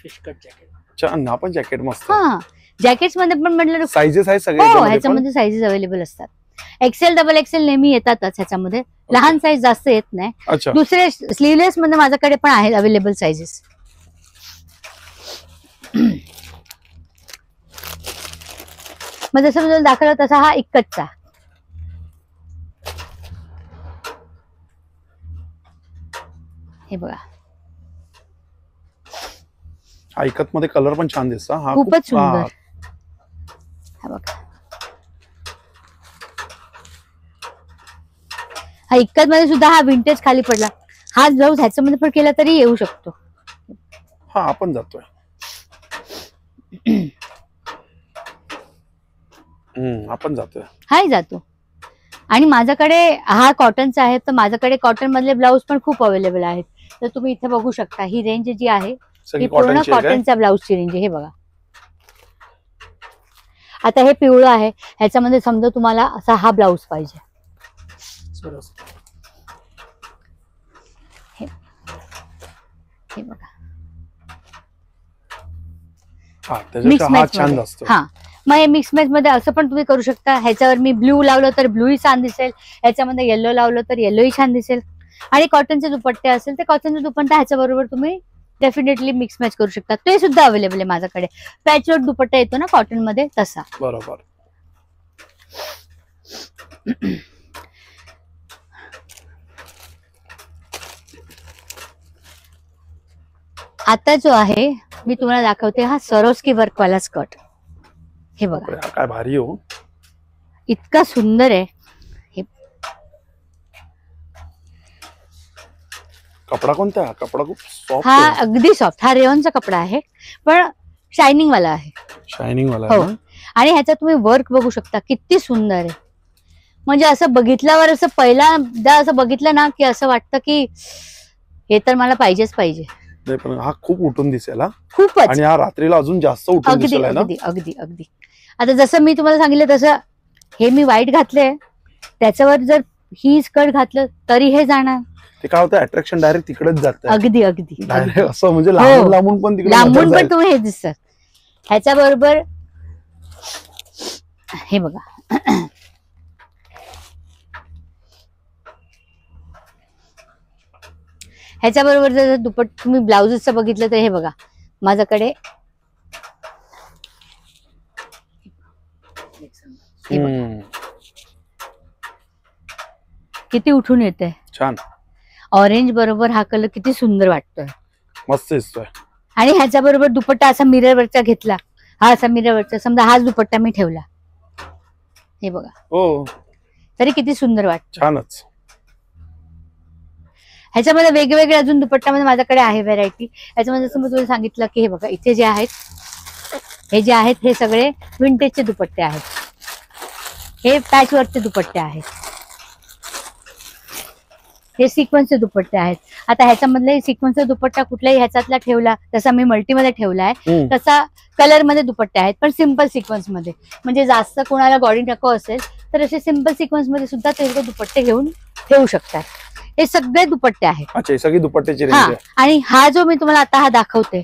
B: Fish cut jacket. छान, हा पण जॅकेट मस्त.
A: हा, जॅकेट्स मध्ये पण म्हटलं
B: साईजेस आहेत सगळे
A: हो,
B: याच्यामध्ये पण?
A: ह्याच्यामध्ये साईजेस अवेलेबल असतात. एक्सेल, डबल एक्सेल नेहमी येतातच ह्याच्यामध्ये, लहान साईज जास्त येत नाही.
B: अच्छा,
A: दुसरे स्लीवलेस मध्ये माझ्याकडे पण आहेत अवेलेबल साईजेस. मग जसं मी दाखवलं तसा हा इक्कतचा. हे बघा,
B: हा इकत मध्ये कलर पण छान दिसतो. हा
A: खूपच सुंदर.
B: हा.
A: हा बघा, हा इक्कत मध्ये सुद्धा हा विंटेज खाली पडला. हा ब्लाऊज ह्याच्यामध्ये पण केला तरी येऊ शकतो.
B: हा आपण जातोय. आपण जातोय.
A: हाही जातो. आणि माझ्याकडे हा कॉटनचा आहे, तर माझ्याकडे कॉटन मधले ब्लाऊज पण खूप अवेलेबल आहेत. तर तुम्ही इथे बघू शकता, ही रेंज जी आहे
B: सगळी
A: ही पूर्ण
B: कॉटनची आहे काय?
A: कॉटनच्या ब्लाऊजची रेंज आहे. हे बघा, आता हे पिवळं आहे, ह्याच्यामध्ये समजा तुम्हाला असा हा ब्लाऊज पाहिजे. हे बघा,
B: हा,
A: मिक्स
B: त्याच्यापेक्षा हा
A: मॅच
B: छान
A: मध्ये.
B: असतो.
A: हा, मग हे मिक्स मॅच मध्ये असं पण तुम्ही करू शकता. ह्याच्यावर मी ब्ल्यू लावलं तर ब्ल्यूही छान दिसेल, ह्याच्यामध्ये येलो लावलं तर येलोही छान दिसेल. आणि कॉटनचे दुपट्टे असेल तर कॉटनचे दुपट्टा ह्याच्या बरोबर तुम्ही डेफिनेटली मिक्स मॅच करू शकता. ते सुद्धा अवेलेबल आहे माझ्याकडे. पॅचवर्क दुपट्टा येतो ना कॉटन मध्ये, तसा.
B: बरोबर.
A: आता जो आहे मी तुम्हाला दाखवते, हा सरोस्की वर्क वाला स्कर्ट. हे बघा,
B: बापरे, हा काय भारी हो.
A: इतका सुंदर आहे. हे
B: कपडा कोणता? कपडा खूप सॉफ्ट
A: हा
B: आहे.
A: अगदी सॉफ्ट, हा रेयॉनचा कपडा आहे, पण शायनिंग वाला आहे.
B: शायनिंग वाला
A: हो.
B: आहे ना?
A: आणि ह्याच्यात तुम्ही वर्क बघू शकता, किती सुंदर आहे. म्हणजे असं बघितल्यावर, असं पहिल्यांदा असं बघितलं ना की असं वाटतं की हे तर मला पाहिजेच पाहिजे.
B: नाही, पण हा खूप उठून दिसेल. हा,
A: खूपच.
B: आणि हा रात्रीला अजून जास्त उठून
A: अगदी
B: दिसेल आहे ना?
A: अगदी अगदी अगदी. आता जसं मी तुम्हाला सांगितलं तसं हे मी व्हाईट घातले, त्याच्यावर जर ही स्कर्ट घातलं तरी हे जाणार.
B: ते काय होतं, अट्रॅक्शन डायरेक्ट तिकडेच जात.
A: अगदी अगदी
B: डायरेक्ट असं म्हणजे लांबून लांबून पण तिकडे
A: लांबून
B: नजर
A: पण
B: जाईल.
A: तुम्ही हे दिसतात. ह्याच्या बरोबर हे बघा, ह्याच्या बरोबर जर दुपट्टा तुम्ही ब्लाउजेसचं बघितलं तर हे बघा, माझ्याकडे हे बघा,
B: हम्म,
A: किती उठून येते.
B: छान,
A: ऑरेंज बरोबर हा कलर किती सुंदर वाटतोय.
B: मस्त दिसतोय.
A: आणि ह्याच्या बरोबर दुपट्टा असा मिररवरचा घेतला, हा असा मिररवरचा, समजा हाच दुपट्टा मी ठेवला, हे बघा,
B: हो,
A: तरी किती सुंदर वाटतं.
B: छानच.
A: ह्याच्यामध्ये वेगवेगळे अजून दुपट्ट्यामध्ये माझ्याकडे आहे व्हेरायटी. ह्याच्यामध्ये जसं मी तुम्हाला सांगितलं की हे बघा, इथे जे आहेत, हे जे आहेत हे सगळे विंटेजचे दुपट्टे आहेत. हे पॅचवर्कचे दुपट्टे आहेत, हे सिक्वेन्सचे दुपट्टे आहेत. आता ह्याच्यामधले सिक्वेन्सचा दुपट्टा कुठल्याही ह्याच्यातला ठेवला, जसा मी मल्टीमध्ये ठेवला आहे तसा कलर मध्ये दुपट्टे आहेत, पण सिम्पल सिक्वेन्स मध्ये. म्हणजे जास्त कोणाला गॉडी नको असेल तर असे सिम्पल सिक्वेन्स मध्ये सुद्धा ते दुपट्टे घेऊन ठेवू शकतात. हे सगळे दुपट्टे आहेत.
B: अच्छा, ही सगळी दुपट्ट्याची रेंज
A: हा,
B: आहे.
A: आणि हा जो मी तुम्हाला आता हा दाखवते,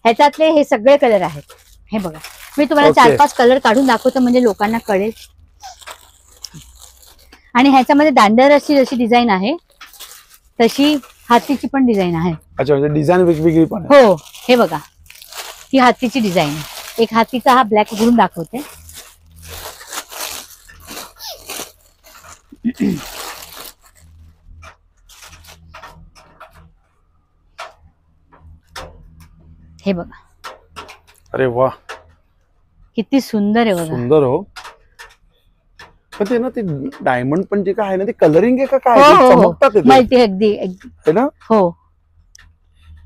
A: ह्याच्यातले हे सगळे कलर आहेत. हे बघा, मी तुम्हाला
B: Okay.
A: 4-5 कलर काढून दाखवतो म्हणजे लोकांना कळेल. आणि ह्याच्यामध्ये दांड्यारसची जशी डिझाईन आहे तशी हातीची पण डिझाईन आहे.
B: अच्छा, म्हणजे डिझाईन वेगवेगळी पण आहे.
A: हो, हे बघा, ही हातीची डिझाईन आहे. एक हातीचा हा ब्लॅक घालून दाखवते. हे बघा,
B: अरे वा,
A: किती सुंदर आहे बघा.
B: सुंदर हो. पण ते ना, ते डायमंड पण जे काय आहे ना, ते कलरिंग आहे का काय?
A: हो,
B: ते
A: हो, हो.
B: चमकतात ते,
A: मल्टी, अगदी अगदी.
B: है ना?
A: हो,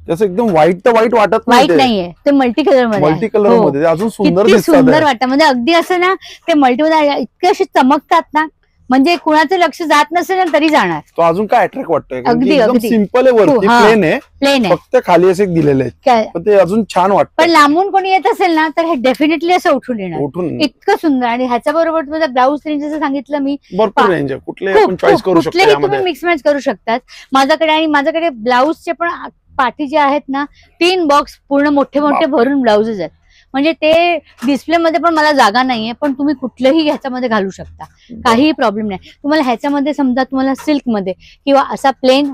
B: त्याचं एकदम व्हाईट तर व्हाईट वाटत
A: व्हाईट नाहीये, ते मल्टी कलर मध्ये
B: मल्टी कलर मध्ये अजून सुंदर
A: किती
B: दिसतात.
A: सुंदर वाटतं. म्हणजे अगदी असं ना ते मल्टी मध्ये इतके असे चमकतात ना, म्हणजे कुणाचं लक्ष जात नसेल ना तरी जाणार.
B: तो अजून काय अट्रॅक्ट वाटतोय,
A: अगदी,
B: एकदम
A: अगदी.
B: सिंपल आहे, वरती प्लेन आहे,
A: प्लेन आहे,
B: फक्त खाली असे दिलेले आहेत,
A: काय
B: पण ते अजून छान वाटतं.
A: पण लांबून कोणी येत असेल ना तर हे डेफिनेटली असं उठून येणार,
B: उठून
A: इतकं सुंदर. आणि ह्याच्या बरोबर तुम्हाला ब्लाऊज रेंज जसं सांगितलं मी,
B: भरपूर रेंज आहे, कुठले आपण चॉईस करू शकतो
A: कुठलेही तुम्ही
B: यामध्ये.
A: मिक्स मॅच करू शकतात माझ्याकडे. आणि माझ्याकडे ब्लाऊजचे पण पाठी जे आहेत ना 3 बॉक्स पूर्ण मोठे मोठे भरून ब्लाउजेस आहेत. म्हणजे ते डिस्प्ले मध्ये पण मला जागा नाहीये, पण तुम्ही कुठलंही ह्याच्यामध्ये घालू शकता, काहीही प्रॉब्लेम नाही. तुम्हाला ह्याच्यामध्ये समजा तुम्हाला सिल्क मध्ये किंवा असा प्लेन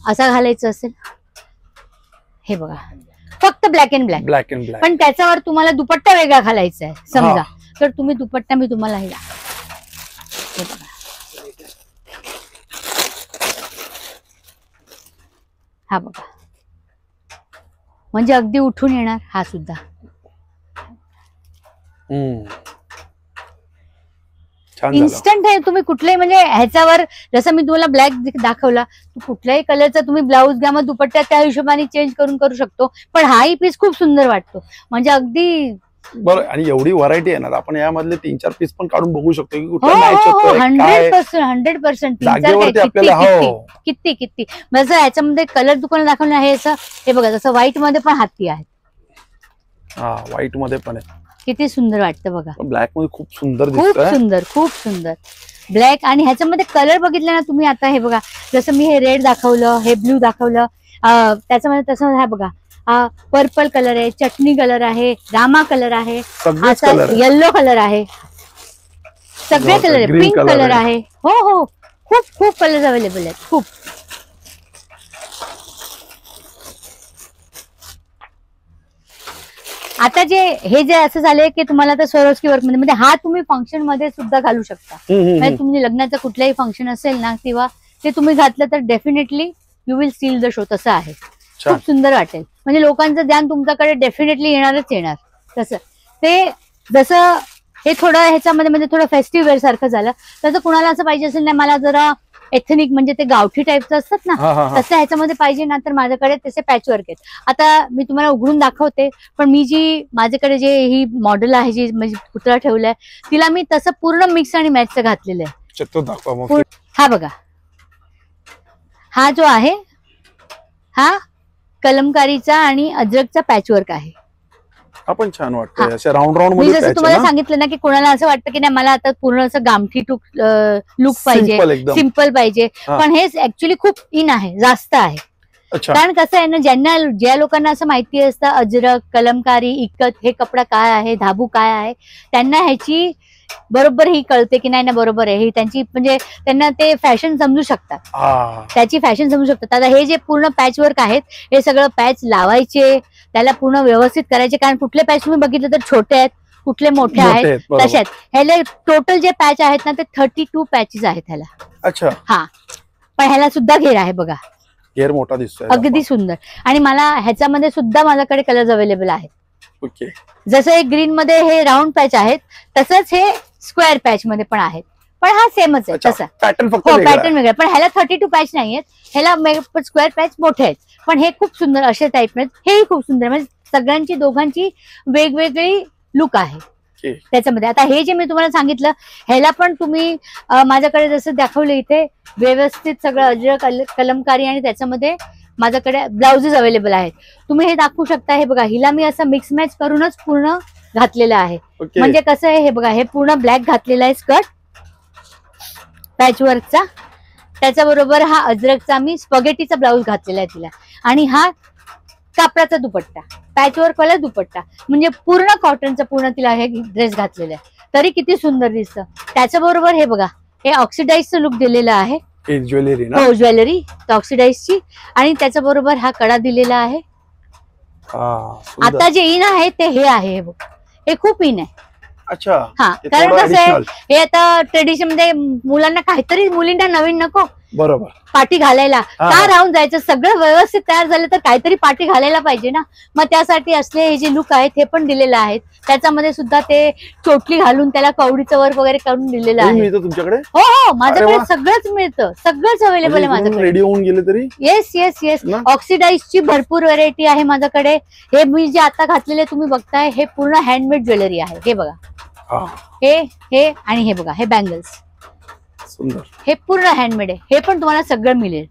A: असा घालायचं असेल, हे बघा फक्त black and black,
B: black and black,
A: पण त्याच्यावर तुम्हाला दुपट्टा वेगळा घालायचा आहे समजा, तर तुम्ही दुपट्टा मी तुम्हाला हे बघा, हा बघा, म्हणजे अगदी उठून येणार. हा सुद्धा इन्स्टंट आहे. तुम्ही कुठल्याही म्हणजे ह्याच्यावर जसं मी तुम्हाला ब्लॅक दाखवला, कुठल्याही कलरचा तुम्ही ब्लाऊज घ्या, मग दुपट्टा त्या हिशोबाने चेंज करून करू शकतो. पण हाही पीस खूप सुंदर वाटतो, म्हणजे अगदी
B: बरं. आणि एवढी व्हरायटी आहे ना, आपण यामधले 3-4 पीस पण काढून बघू शकतो की
A: हो
B: कुठला मॅच होतोय, काय
A: 100%
B: जागेवरती आपल्याला.
A: किती किती जसं ह्याच्यामध्ये कलर दुकान दाखवलं आहे असं, हे बघा जसं व्हाईट मध्ये पण हाती आहे,
B: हा व्हाईट मध्ये पण आहे,
A: किती सुंदर वाटतं बघा.
B: ब्लॅक मध्ये खूप सुंदर
A: खूप
B: दिसतंय,
A: सुंदर, खूप सुंदर ब्लॅक. आणि ह्याच्यामध्ये कलर बघितले ना तुम्ही, आता हे बघा जसं मी हे रेड दाखवलं, हे ब्ल्यू दाखवलं, त्याच्यामध्ये तसं हा बघा, हा पर्पल कलर आहे, चटणी कलर आहे, रामा कलर आहे,
B: सगळेच
A: असा
B: कलर
A: येल्लो कलर आहे, सगळे कलर आहे,
B: green
A: पिंक
B: color
A: कलर
B: आहे.
A: आहे. हो हो, खूप खूप कलर अवेलेबल आहेत, खूप. आता हे जे असं झालंय की तुम्हाला आता स्वरोस्की वर्क मध्ये, म्हणजे हा तुम्ही फंक्शन मध्ये सुद्धा घालू शकता. म्हणजे तुम्ही लग्नाचं कुठलंही फंक्शन असेल ना, किंवा ते तुम्ही घातलं तर definitely you will still the show. तसं आहे, खूप सुंदर वाटेल. म्हणजे लोकांचं ध्यान तुमच्याकडे डेफिनेटली येणार. तसं ते जसं हे थोडं ह्याच्यामध्ये म्हणजे थोडं फेस्टिव्ह वेअर सारखं झालं, तसं कुणाला असं पाहिजे असेल ना, मला जरा एथनिक म्हणजे ते गावठी टाईपचं असतात ना, तसं ह्याच्यामध्ये पाहिजे ना, तर माझ्याकडे तसे पॅचवर्क आहेत. आता मी तुम्हाला उघडून दाखवते, पण मी माझ्याकडे जे ही मॉडेल आहे, जी म्हणजे पुतळा ठेवलाय, तिला मी तसं पूर्ण मिक्स आणि मॅचचं घातलेलं आहे. हा बघा, हा जो आहे हा कलमकारीचा आणि अजरकचा पॅचवर्क आहे.
B: आपण छान वाटतंय असे राऊंड राऊंड
A: मी
B: मध्ये.
A: जसं तुम्हाला सांगितलं ना की कोणाला असं वाटतं की नाही मला आता पूर्ण असं गामठी लुक पाहिजे, सिंपल पाहिजे, पण हे ऍक्च्युली खूप इन आहे, जास्त आहे. कारण कसं आहे ना, ज्या लोकांना असं माहिती असतं अजरक, कलमकारी, इक्कत हे कपडा काय आहे, धाबू काय आहे, त्यांना ह्याची बरोबर ही कळते की नाही ना, बरोबर आहे ही त्यांची, म्हणजे त्यांना ते फॅशन समजू शकतात, त्याची फॅशन समजू शकतात. आता हे जे पूर्ण पॅच वर्क आहेत, हे सगळं पॅच लावायचे, त्याला पूर्ण व्यवस्थित करायचे. कारण कुठले पॅच तुम्ही बघितलं तर छोटे आहेत, कुठले मोठे आहेत, तसे आहेत. ह्याला टोटल जे पॅच आहेत ना, ते 32 पॅचेस आहेत ह्याला.
B: अच्छा.
A: हा, पण ह्याला सुद्धा घेर आहे बघा,
B: घेर मोठा दिसतोय,
A: अगदी सुंदर. आणि मला ह्याच्यामध्ये सुद्धा माझ्याकडे कलर्स अवेलेबल आहेत.
B: ओके.
A: जसं हे ग्रीन मध्ये हे राऊंड पॅच आहेत, तसंच हे स्क्वेअर पॅच मध्ये पण आहेत, पण हा सेमच आहे. तसा
B: पॅटर्न फक्त
A: पॅटर्न वेगळा, पण ह्याला 32 पॅच नाही आहेत, ह्याला स्क्वेअर पॅच मोठे आहेत. पण हे खूप सुंदर असे टाईप आहेत, हेही खूप सुंदर. म्हणजे सगळ्यांची दोघांची वेगवेगळी लुक आहे त्याच्यामध्ये. आता हे जे मी तुम्हाला सांगितलं, ह्याला पण तुम्ही माझ्याकडे जसं दाखवलं इथे व्यवस्थित सगळं अजरक, कलमकारी आणि त्याच्यामध्ये माझ्याकडे ब्लाउजेस अवेलेबल आहेत. तुम्ही हे दाखवू शकता. हे बघा, हिला मी असं मिक्स मॅच करूनच पूर्ण घातलेलं आहे. म्हणजे कसं आहे, हे बघा, हे पूर्ण ब्लॅक घातलेला आहे स्कर्ट पॅचवर्कचा, त्याच्याबरोबर हा अजरकचा मी स्पगेटीचा ब्लाऊज घातलेला आहे तिला, आणि हा कापडाचा दुपट्टा, पॅचवर्क वाला दुपट्टा, म्हणजे पूर्ण कॉटनचा पूर्ण तिला हे ड्रेस घातलेला आहे. तरी किती सुंदर दिसतं. त्याच्याबरोबर हे बघा, हे ऑक्सिडाइजचं लुक दिलेलं आहे,
B: ज्वेलरी ना,
A: हो ज्वेलरी ऑक्सिडाइजची, आणि त्याच्याबरोबर हा कडा दिलेला आहे. आता जे इन आहे ते हे आहे, हे खूप इन आहे.
B: अच्छा.
A: हा, कारण कसं आहे, हे आता ट्रेडिशन मध्ये मुलांना काहीतरी, मुलींना नवीन नको,
B: बरोबर.
A: पाठी घालायला
B: हा.
A: का राहून जायचं, सगळं व्यवस्थित तयार झालं तर काहीतरी पाठी घालायला पाहिजे ना. मग त्यासाठी असले हे जे लुक आहेत हे पण दिलेलं आहेत. त्याच्यामध्ये सुद्धा ते चोटली घालून त्याला कवडीचं वर्क वगैरे करून दिलेलं आहे.
B: मिळतं तुमच्याकडे?
A: हो हो,
B: अरे
A: माझ्याकडे
B: वा.
A: सगळंच मिळतं, सगळंच अवेलेबल आहे माझ्याकडे.
B: रेडी होऊन गेले तरी?
A: येस येस येस,
B: ना?
A: ऑक्सिडाइजची भरपूर व्हरायटी आहे माझ्याकडे. हे मी जे आता घातलेले तुम्ही बघताय हे पूर्ण हँडमेड ज्वेलरी आहे. हे बघा,
B: हा,
A: हे आणि हे बघा, हे बँगल्स,
B: सुंदर.
A: हे पूर्ण हँडमेड आहे. हे पण तुम्हाला सगळं मिळेल.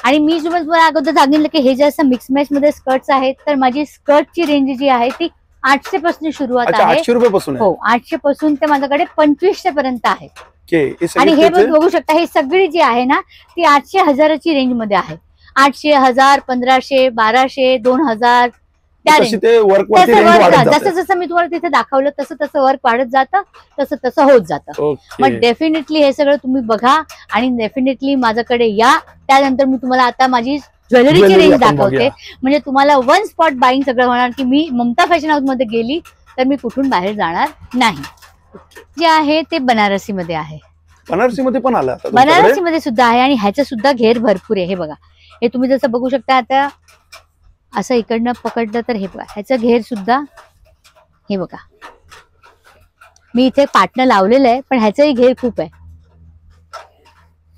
A: आणि मी तुम्हाला अगोदर सांगितलं की हे जे असं मिक्स मॅच मध्ये स्कर्ट्स आहेत, तर माझी स्कर्टची रेंज जी आहे ती 800 पासून सुरुवात
B: अच्छा,
A: आहे.
B: 800 रुपये पासून आहे?
A: हो, 800 पासून ते माझ्याकडे 2500 पर्यंत आहे.
B: ओके. हे सगळे
A: आणि हे
B: त्याचे-
A: बघू शकता, हे सगळी जी आहे ना ती 800 हजाराची रेंज मध्ये आहे. 800, 1000, 1500, 1200, 2000 त्या
B: तशी
A: रेंज.
B: ते वर्क वरती
A: तसं
B: रेंज
A: वर्क
B: वाढत
A: जसं
B: जाते.
A: जसं मी तुम्हाला तिथे दाखवलं तसं तसं वर्क वाढत जातं, तसं तसं होत जातं.
B: ओके.
A: मग डेफिनेटली हे सगळं तुम्ही बघा आणि डेफिनेटली माझ्याकडे या. त्यानंतर मी तुम्हाला आता माझी ज्वेलरीची
B: Jewelry
A: रेंज
B: आपण
A: दाखवते.
B: बघूया.
A: म्हणजे तुम्हाला वन स्पॉट बाईंग सगळं होणार की मी ममता फॅशन हाऊस मध्ये गेली तर मी कुठून बाहेर जाणार नाही. जे आहे ते बनारसी मध्ये आहे.
B: बनारसी मध्ये पण आलं आता तुमच्याकडे?
A: बनारसी मध्ये सुद्धा आहे आणि ह्याचं सुद्धा घेर भरपूर आहे. हे बघा, हे तुम्ही जसं बघू शकता, आता असं इकडनं पकडलं तर हे बघा, ह्याचं घेर सुद्धा हे बघा. मी इथे पाटणं लावलेलं आहे पण ह्याचंही घेर खूप आहे.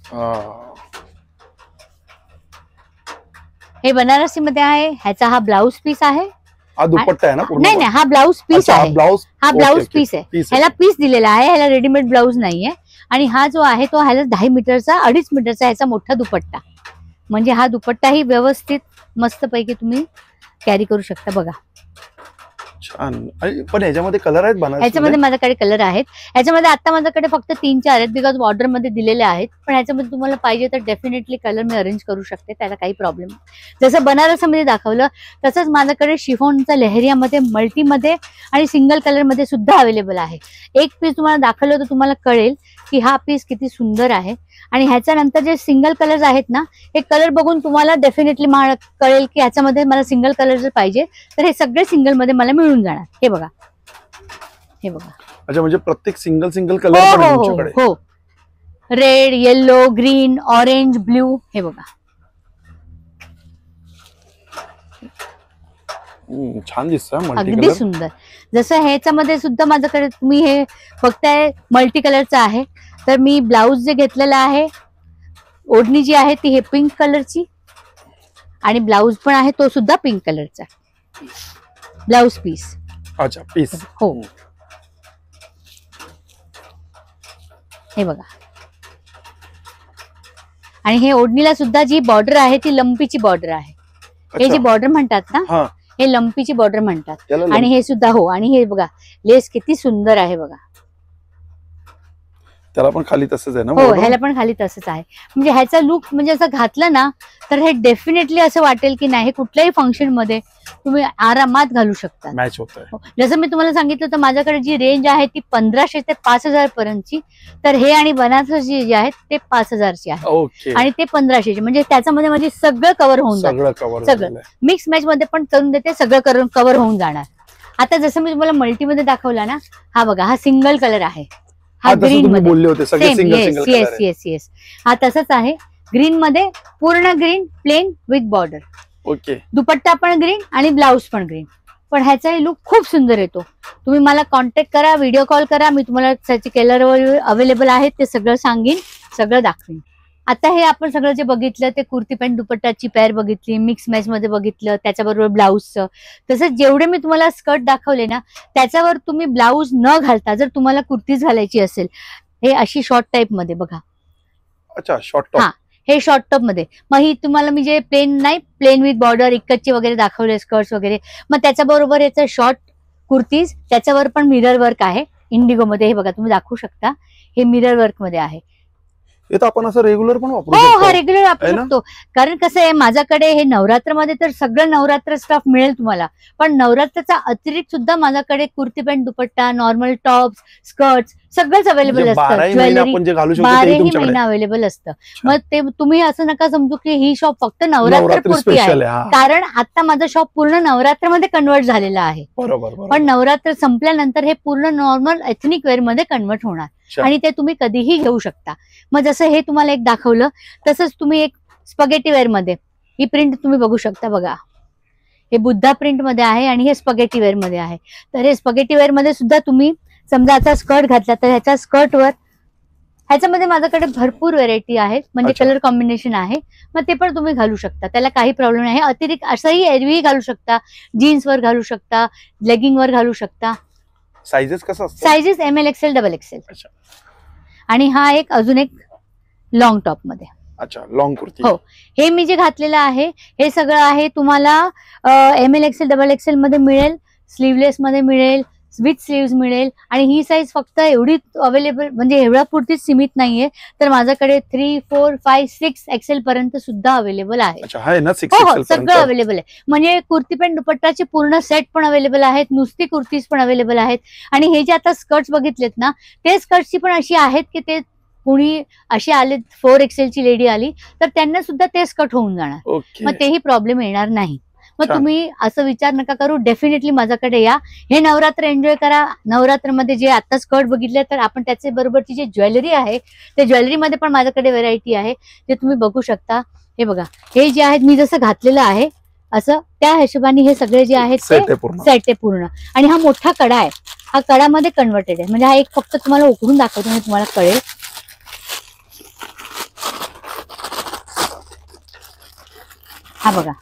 B: हा.
A: हे बनारसी मध्ये आहे. ह्याचा हा ब्लाऊज पीस आहे.
B: हा दुपट्टा आहे ना पूर्ण?
A: नाही नाही, हा ब्लाऊज पीस
B: अच्छा, हा
A: आहे.
B: ब्लाऊज.
A: हा
B: ओके,
A: ब्लाऊज
B: ओके.
A: पीस आहे.
B: पीस आहे.
A: ह्याला पीस दिलेला आहे, ह्याला रेडीमेड ब्लाऊज नाहीये. आणि हा जो आहे तो ह्याला 2.5 मीटरचा 2.5 मीटरचा ह्याचा मोठा दुपट्टा. म्हणजे हा दुपट्टाही व्यवस्थित मस्तपैकी तुम्ही कॅरी करू शकता. बघा,
B: छान. आणि पण ह्याच्यामध्ये कलर आहेत बनारसी
A: ह्याच्यामध्ये माझ्याकडे कलर आहेत. ह्याच्यामध्ये आता माझ्याकडे फक्त 3-4 आहेत बिकॉज ऑर्डर मध्ये दिलेले आहेत. पण ह्याच्यामध्ये तुम्हाला पाहिजे तर डेफिनेटली कलर मी अरेंज करू शकते, त्याला काही प्रॉब्लेम नाही. जसं बनारसमध्ये दाखवलं तसंच माझ्याकडे शिफॉनचा लेहरियामध्ये, मल्टीमध्ये आणि सिंगल कलर मध्ये सुद्धा अवेलेबल आहे. एक पीस तुम्हाला दाखवलं तर तुम्हाला कळेल की हा पीस किती सुंदर आहे. आणि ह्याच्यानंतर जे सिंगल कलर्स आहेत ना, हे कलर बघून तुम्हाला डेफिनेटली कळेल की ह्याच्यामध्ये मला सिंगल कलर जर पाहिजे तर हे सगळे सिंगल मध्ये मला मिळून जाणार. हे बघा, हे बघा.
B: अच्छा, म्हणजे प्रत्येक सिंगल सिंगल
A: हो
B: कलर पण आहे
A: हो
B: तुमच्याकडे?
A: हो, red, yellow, green, orange, blue. हे बघा,
B: छान दिसतं मल्टी
A: अगदी
B: कलर.
A: सुंदर. जसं ह्याच्यामध्ये सुद्धा माझ्याकडे तुम्ही हे बघताय मल्टी कलरचं आहे. तर मी ब्लाऊज जे घेतलेला आहे, ओढणी जी आहे ती हे पिंक कलरची आणि ब्लाऊज पण आहे तो सुद्धा पिंक कलरचा ब्लाऊज पीस.
B: अच्छा, पीस.
A: हो, हे बघा. आणि हे ओढणीला सुद्धा जी बॉर्डर आहे ती लंपीची बॉर्डर आहे. हे
B: अच्छा.
A: जी बॉर्डर म्हणतात ना,
B: हा,
A: हे लंपीची बॉर्डर म्हणतात.
B: याला
A: आणि हे सुद्धा हो, आणि हे बघा लेस किती सुंदर आहे बघा.
B: त्याला पण खाली तसंच आहे ना?
A: हो,
B: बरोबर?
A: ह्याला पण खाली तसंच आहे. म्हणजे ह्याचा लुक म्हणजे असं घातलं ना तर हे डेफिनेटली असं वाटेल की नाही, कुठल्याही फंक्शन मध्ये तुम्ही आरामात घालू शकता.
B: मॅच होत आहे.
A: हो, जसं मी तुम्हाला सांगितलं तर माझ्याकडे जी रेंज आहे ती 1500 ते 5000 पर्यंतची. तर हे आणि बनारसी जे आहेत ते 5000ची आहे
B: ओके.
A: आणि ते 1500ची. म्हणजे त्याच्यामध्ये म्हणजे सगळं कव्हर होऊन जातं.
B: सगळं कव्हर
A: सगळं.
B: झालेलं आहे.
A: मिक्स मॅच मध्ये पण करून देते, सगळं कव्हर होऊन जाणार. आता जसं मी तुम्हाला मल्टीमध्ये दाखवला ना, हा बघा, हा सिंगल कलर आहे. हा
B: हा, तसं
A: ग्रीन
B: तुम्ही
A: मध्ये
B: बोलले होते सगळे single
A: yes
B: single
A: yes
B: colour.
A: Yes yes, हा तसंच आहे. ग्रीन मध्ये पूर्ण green, plain with border.
B: Okay.
A: Dupatta पण ग्रीन आणि ब्लाऊज पण ग्रीन. पण ह्याचाही लुक खूप सुंदर येतो. तुम्ही मला कॉन्टॅक्ट करा, व्हिडिओ कॉल करा, मी तुम्हाला त्याचे कलर अवेलेबल आहेत ते सगळं सांगेन, सगळं दाखवेन. आता हे आपण सगळं जे बघितलं ते कुर्ती पॅन्ट दुपट्टाची पेअर बघितली, मिक्स मॅच मध्ये बघितलं, त्याच्याबरोबर ब्लाऊजचं. तसंच जेवढे मी तुम्हाला स्कर्ट दाखवले ना त्याच्यावर तुम्ही ब्लाऊज न घालता जर तुम्हाला कुर्तीच घालायची असेल, हे अशी शॉर्ट टाईप मध्ये बघा,
B: अच्छा, शॉर्ट टॉप.
A: हा. हे शॉर्ट टॉप मध्ये. मग ही तुम्हाला मी जे प्लेन नाही, प्लेन विथ बॉर्डर इक्कतची वगैरे दाखवले स्कर्ट्स वगैरे, मग त्याच्याबरोबर याचं शॉर्ट कुर्तीज, त्याच्यावर पण मिरर वर्क आहे इंडिगो मध्ये. हे बघा, तुम्ही दाखवू शकता, हे मिरर वर्क मध्ये आहे.
B: हे तर आपण असं रेग्युलर पण वापरू
A: हो,
B: शकतो.
A: हा रेग्युलर वापरू
B: आहे ना?
A: शकतो. कारण कसं आहे, माझ्याकडे हे नवरात्रमध्ये तर सगळं नवरात्र स्टफ मिळेल तुम्हाला. पण नवरात्राचा अतिरिक्त सुद्धा माझ्याकडे कुर्ती पॅन्ट दुपट्टा, नॉर्मल टॉप्स, स्कर्ट्स सगळंच अवेलेबल
B: म्हणजे
A: असतं.
B: 12ही महिने
A: ज्वेलरी
B: आपण जे घालू शकतो तेही
A: 12ही
B: तुमच्याकडे.
A: महिना अवेलेबल असतं. मग ते तुम्ही असं नका समजू की ही शॉप फक्त नवरात्र
B: नवरात्री
A: पुरती आहे.
B: स्पेशल आहे. हा,
A: कारण आता माझं शॉप पूर्ण नवरात्रमध्ये कन्वर्ट झालेलं आहे.
B: बरोबर बरोबर.
A: पण नवरात्र संपल्यानंतर हे पूर्ण नॉर्मल एथनिक वेअर मध्ये कन्वर्ट होणार. आणि ते तुम्ही कधीही घेऊ शकता. मग जसं हे तुम्हाला एक दाखवलं तसंच तुम्ही एक स्पगेटी वेअर मध्ये ही प्रिंट तुम्ही बघू शकता बघा. हे बुद्धा प्रिंट मध्ये आहे आणि हे स्पगेटी वेअर मध्ये आहे. तर हे स्पगेटी वेअर मध्ये सुद्धा तुम्ही समजा आता स्कर्ट घातला तर ह्याच्या स्कर्टवर ह्याच्यामध्ये माझ्याकडे भरपूर व्हेरायटी आहेत म्हणजे
B: अच्छा.
A: कलर कॉम्बिनेशन आहे. मग ते पण तुम्ही घालू शकता, त्याला काही प्रॉब्लेम नाही. अतिरिक्त असंही एरवी घालू शकता, जीन्सवर घालू शकता, लेगिंगवर घालू शकता.
B: साईजेस कसं असतं?
A: Sizes ML XL XXL.
B: अच्छा.
A: आणि हा एक अजून एक लॉंग टॉप मध्ये.
B: अच्छा, लॉंग कुर्ती.
A: हो. हे मी जे घातलेलं आहे हे सगळं आहे तुम्हाला ML XL XXL मध्ये मिळेल, स्लीवलेस मध्ये मिळेल, विथ स्लीव्स मिळेल. आणि ही साईज फक्त एवढी अवेलेबल म्हणजे एवढ्या पुरतीच सीमित नाहीये, तर माझ्याकडे 3, 4, 5, 6 XL पर्यंत सुद्धा अवेलेबल आहे.
B: अच्छा, आहे ना 6
A: हो
B: XL
A: सगळं
B: पर्यंत.
A: अवेलेबल आहे. म्हणजे कुर्ती पॅन्ट दुपट्टाचे पूर्ण सेट पण अवेलेबल आहेत, नुसती कुर्तीज पण अवेलेबल आहेत. आणि हे जे आता स्कर्ट्स बघितलेत ना ते स्कर्ट्सची पण अशी आहेत की ते कुणी असे आले 4 XL ची लेडी आली तर त्यांना सुद्धा ते स्कर्ट होऊन जाणार.
B: ओके.
A: मग तेही प्रॉब्लेम येणार नाही. मग
B: छान.
A: तुम्ही असं विचार नका करू, डेफिनेटली माझ्याकडे या. हे नवरात्र एन्जॉय करा. नवरात्रमध्ये जे आता स्कर्ट बघितले तर आपण त्याचे बरोबरची जी ज्वेलरी आहे ते ज्वेलरीमध्ये पण माझ्याकडे व्हेरायटी आहे ते तुम्ही बघू शकता. हे बघा, हे जे आहेत मी जसं घातलेलं आहे असं त्या हिशोबाने हे सगळे जे आहेत ते
B: सेट आहे पूर्ण.
A: सेट आहे पूर्ण. आणि हा मोठा कडा आहे, हा कडामध्ये कन्वर्टेड आहे. म्हणजे हा एक फक्त तुम्हाला उघडून दाखवतो म्हणजे तुम्हाला कळेल. हा बघा,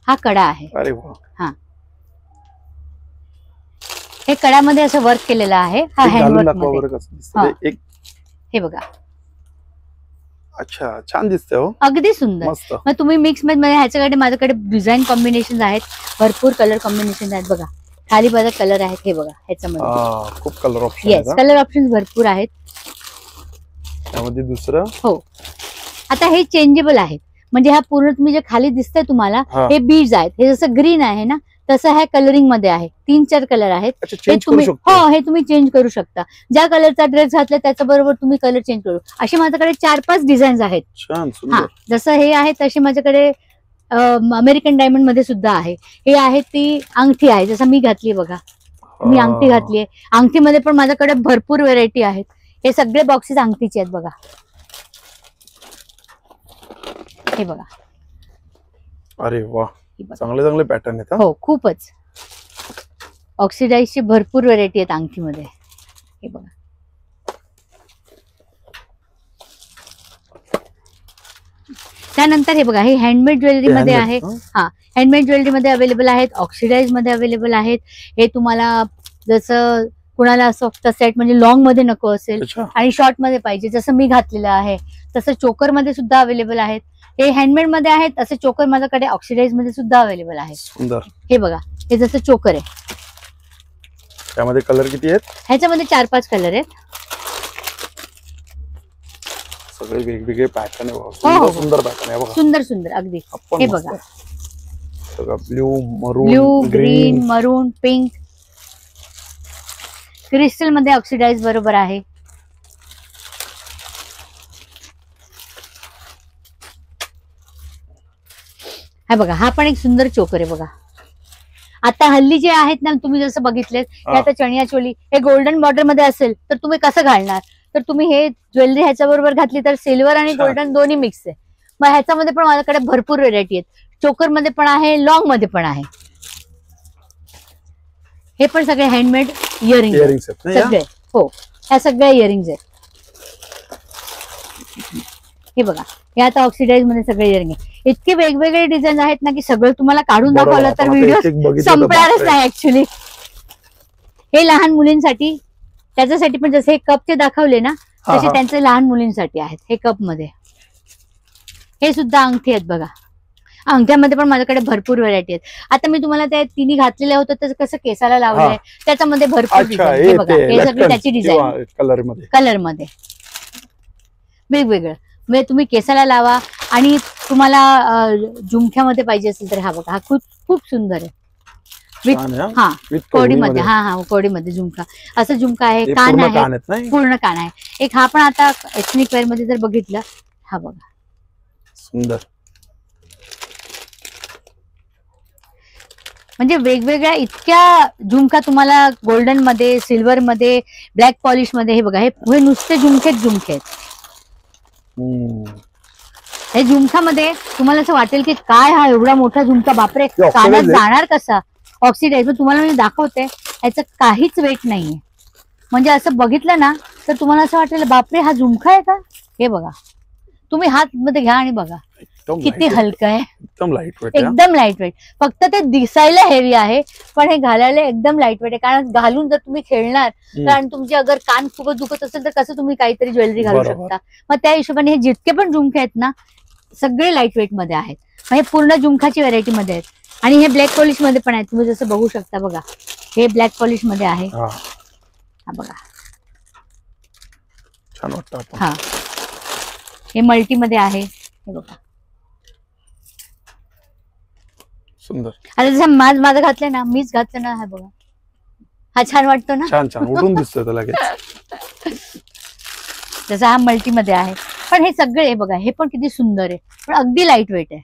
A: हा कडा आहे.
B: अरे वा.
A: हे कडामध्ये असं वर्क केलेलं आहे. हा
B: एक घालून
A: हँडवर्क
B: दाखवा
A: मध्ये.
B: बरं कसं दिसतं
A: हा.
B: ते. एक
A: हे बघा,
B: अच्छा, छान दिसतंय हो,
A: अगदी सुंदर.
B: मस्त.
A: मग तुम्ही मिक्स मध्ये ह्याच्याकडे माझ्याकडे डिझाईन कॉम्बिनेशन आहेत, भरपूर कलर कॉम्बिनेशन आहेत. बघा खाली बघा कलर आहेत, हे बघा ह्याच्यामध्ये.
B: खूप कलर ऑप्शन
A: येस,
B: आहेत
A: कलर ऑप्शन भरपूर आहेत.
B: त्यामध्ये. दुसरं
A: हो, आता हे चेंजेबल आहेत. म्हणजे हा पूर्ण तुम्ही जे खाली दिसतंय तुम्हाला
B: हा.
A: हे बीज आहेत. हे जसं ग्रीन आहे ना तसं ह्या कलरिंग मध्ये आहे. 3-4 कलर आहेत.
B: अच्छा,
A: हे
B: चेंज करू
A: तुम्ही
B: शकतो.
A: हो, हे तुम्ही चेंज करू शकता. ज्या कलरचा ड्रेस घातला त्याच्या बरोबर तुम्ही कलर चेंज करू. असे माझ्याकडे 4-5 डिझाईन्स आहेत.
B: छान,
A: हा,
B: सुंदर.
A: जसं हे आहे तसे माझ्याकडे अमेरिकन डायमंड मध्ये सुद्धा आहे. हे आहे ती अंगठी आहे, जसं मी घातली बघा. मी अंगठी घातली आहे. अंगठीमध्ये पण माझ्याकडे भरपूर व्हेरायटी आहेत. हे सगळे बॉक्सेस अंगठीचे आहेत बघा. हे बघा.
B: अरे वा,
A: हे बघा.
B: चांगले चांगले पॅटर्न आहेत.
A: हो, खूपच. ऑक्सिडाईजची भरपूर व्हेरायटी आहेत अंगठीमध्ये. हे बघा. त्यानंतर हे बघा, हे हँडमेड ज्वेलरी मध्ये आहे. हा, हँडमेड ज्वेलरी मध्ये अवेलेबल आहेत, ऑक्सिडाईज मध्ये अवेलेबल आहेत. हे तुम्हाला जसं कुणाला असं फक्त सेट म्हणजे लॉंग मध्ये नको असेल
B: अच्छा,
A: आणि शॉर्ट मध्ये पाहिजे जसं मी घातलेलं आहे तसं चोकर मध्ये सुद्धा अवेलेबल आहेत. हे हँडमेड मध्ये आहेत. असं चोकर माझ्याकडे ऑक्सिडाईज मध्ये सुद्धा अवेलेबल आहे.
B: सुंदर.
A: हे बघा, हे जसं चोकर आहे.
B: त्यामध्ये कलर किती आहेत?
A: ह्याच्यामध्ये 4-5 कलर आहेत.
B: सगळे वेगवेगळे पॅटर्न आहे.
A: हो,
B: सुंदर
A: हो.
B: सुंदर पॅटर्न आहे बघा.
A: सुंदर सुंदर अगदी.
B: आपण
A: हे
B: मस्त
A: बघा,
B: आहे. सगळं ब्ल्यू, मरून,
A: ब्ल्यू, ग्रीन, मरून, पिंक. क्रिस्टल मध्ये ऑक्सिडाईज बरोबर आहे. हा बघा, हा पण एक सुंदर चोकर आहे बघा. आता हल्ली जे आहेत ना तुम्ही जसं बघितलेत हे आता चणिया चोली हे गोल्डन बॉर्डर मध्ये असेल तर तुम्ही कसं घालणार, तर तुम्ही हे ज्वेलरी ह्याच्या बरोबर घातली तर सिल्वर आणि
B: अच्छा.
A: गोल्डन दोन्ही मिक्स आहे. मग ह्याच्यामध्ये पण माझ्याकडे भरपूर व्हेरायटी आहेत. चोकर मध्ये पण आहे, लॉंग मध्ये पण आहे. हे पण सगळे हँडमेड इयरिंग
B: इयरिंग्स आहेत ना या?
A: सगळे. हो, ह्या सगळ्या इयरिंग्स आहेत. हे बघा, हे आता ऑक्सिडाईज मध्ये सगळे इयरिंग आहे. इतके वेगवेगळे डिझाईन आहेत ना की सगळं तुम्हाला काढून
B: बरोबर,
A: दाखवलं तर
B: आपण
A: व्हिडिओ
B: एक एक बघितलं तर
A: संपणारच
B: बापरे.
A: नाही ऍक्च्युली. हे लहान मुलींसाठी, त्याच्यासाठी पण जसे कपचे दाखवले ना
B: हा,
A: तसे
B: हा.
A: त्यांचे लहान मुलींसाठी आहेत. हे कप मध्ये हे सुद्धा अंगठी आहेत बघा. अंगठ्यामध्ये पण माझ्याकडे भरपूर व्हेरायटी आहेत. आता मी तुम्हाला त्या तिन्ही घातलेल्या होतं तर कसं केसाला लावलंय त्याच्यामध्ये भरपूर
B: अच्छा,
A: डिझाईन. हे बघा, हे सगळी त्याची डिझाईन
B: कलर मध्ये.
A: कलर मध्ये वेगवेगळं. म्हणजे तुम्ही केसाला लावा आणि तुम्हाला झुमक्यामध्ये पाहिजे असेल तर हा बघा, हा खूप खूप सुंदर आहे. विथ
B: छान आहे हा.
A: हा
B: With
A: कोडीमध्ये.
B: कवडीमध्ये.
A: हा, कोडीमध्ये झुमका. असं झुमका आहे,
B: हे
A: कान
B: पूर्ण
A: आहे,
B: कान आहेत ना?
A: पूर्ण कान आहे. एक हा पण आता एथनिक वेअर मध्ये जर बघितलं, हा बघा,
B: सुंदर.
A: म्हणजे वेगवेगळ्या इतक्या झुमका तुम्हाला गोल्डन मध्ये, सिल्वर मध्ये, ब्लॅक पॉलिश मध्ये. हे बघा, हे नुसते झुमके आहेत. हे झुमकामध्ये तुम्हाला असं वाटेल की काय हा एवढा मोठा झुमका, बापरे कानात जाणार कसा, ऑक्सिडाईज. तुम्हाला मी दाखवते, याचं काहीच वेट नाहीये. म्हणजे असं बघितलं ना तर तुम्हाला असं वाटेल बापरे हा झुमका आहे का. हे बघा, तुम्ही हात मध्ये घ्या आणि बघा किती हलकं आहे,
B: एकदम लाईट वेट.
A: एकदम लाईट वेट. फक्त ते दिसायला हेवी आहे पण हे घालायला एकदम लाईट वेट आहे. कारण घालून जर तुम्ही खेळणार कारण तुमचे अगर कान फुगत दुखत असेल तर कसं तुम्ही काहीतरी ज्वेलरी घालू शकता. मग त्या हिशोबाने हे जितके पण झुमके आहेत ना सगळे लाईट वेट मध्ये आहेत. हे पूर्ण झुमकाची व्हरायटी मध्ये आहेत. आणि हे ब्लॅक पॉलिश मध्ये पण आहेत. तुम्ही जसं बघू शकता बघा, हे ब्लॅक पॉलिश मध्ये आहे. हा बघा,
B: छान वाटतं.
A: हा, हे मल्टी मध्ये आहे. हे बघा
B: सुंदर.
A: आता जसं माझं घातलंय ना, मीच घातलं ना, हा बघा, हा छान वाटतो ना.
B: छान छान उठून दिसतोय तो लगेच.
A: जसं हा मल्टी मध्ये आहे. पण हे सगळे बघा, हे पण किती सुंदर आहे, पण अगदी लाईट वेट आहे.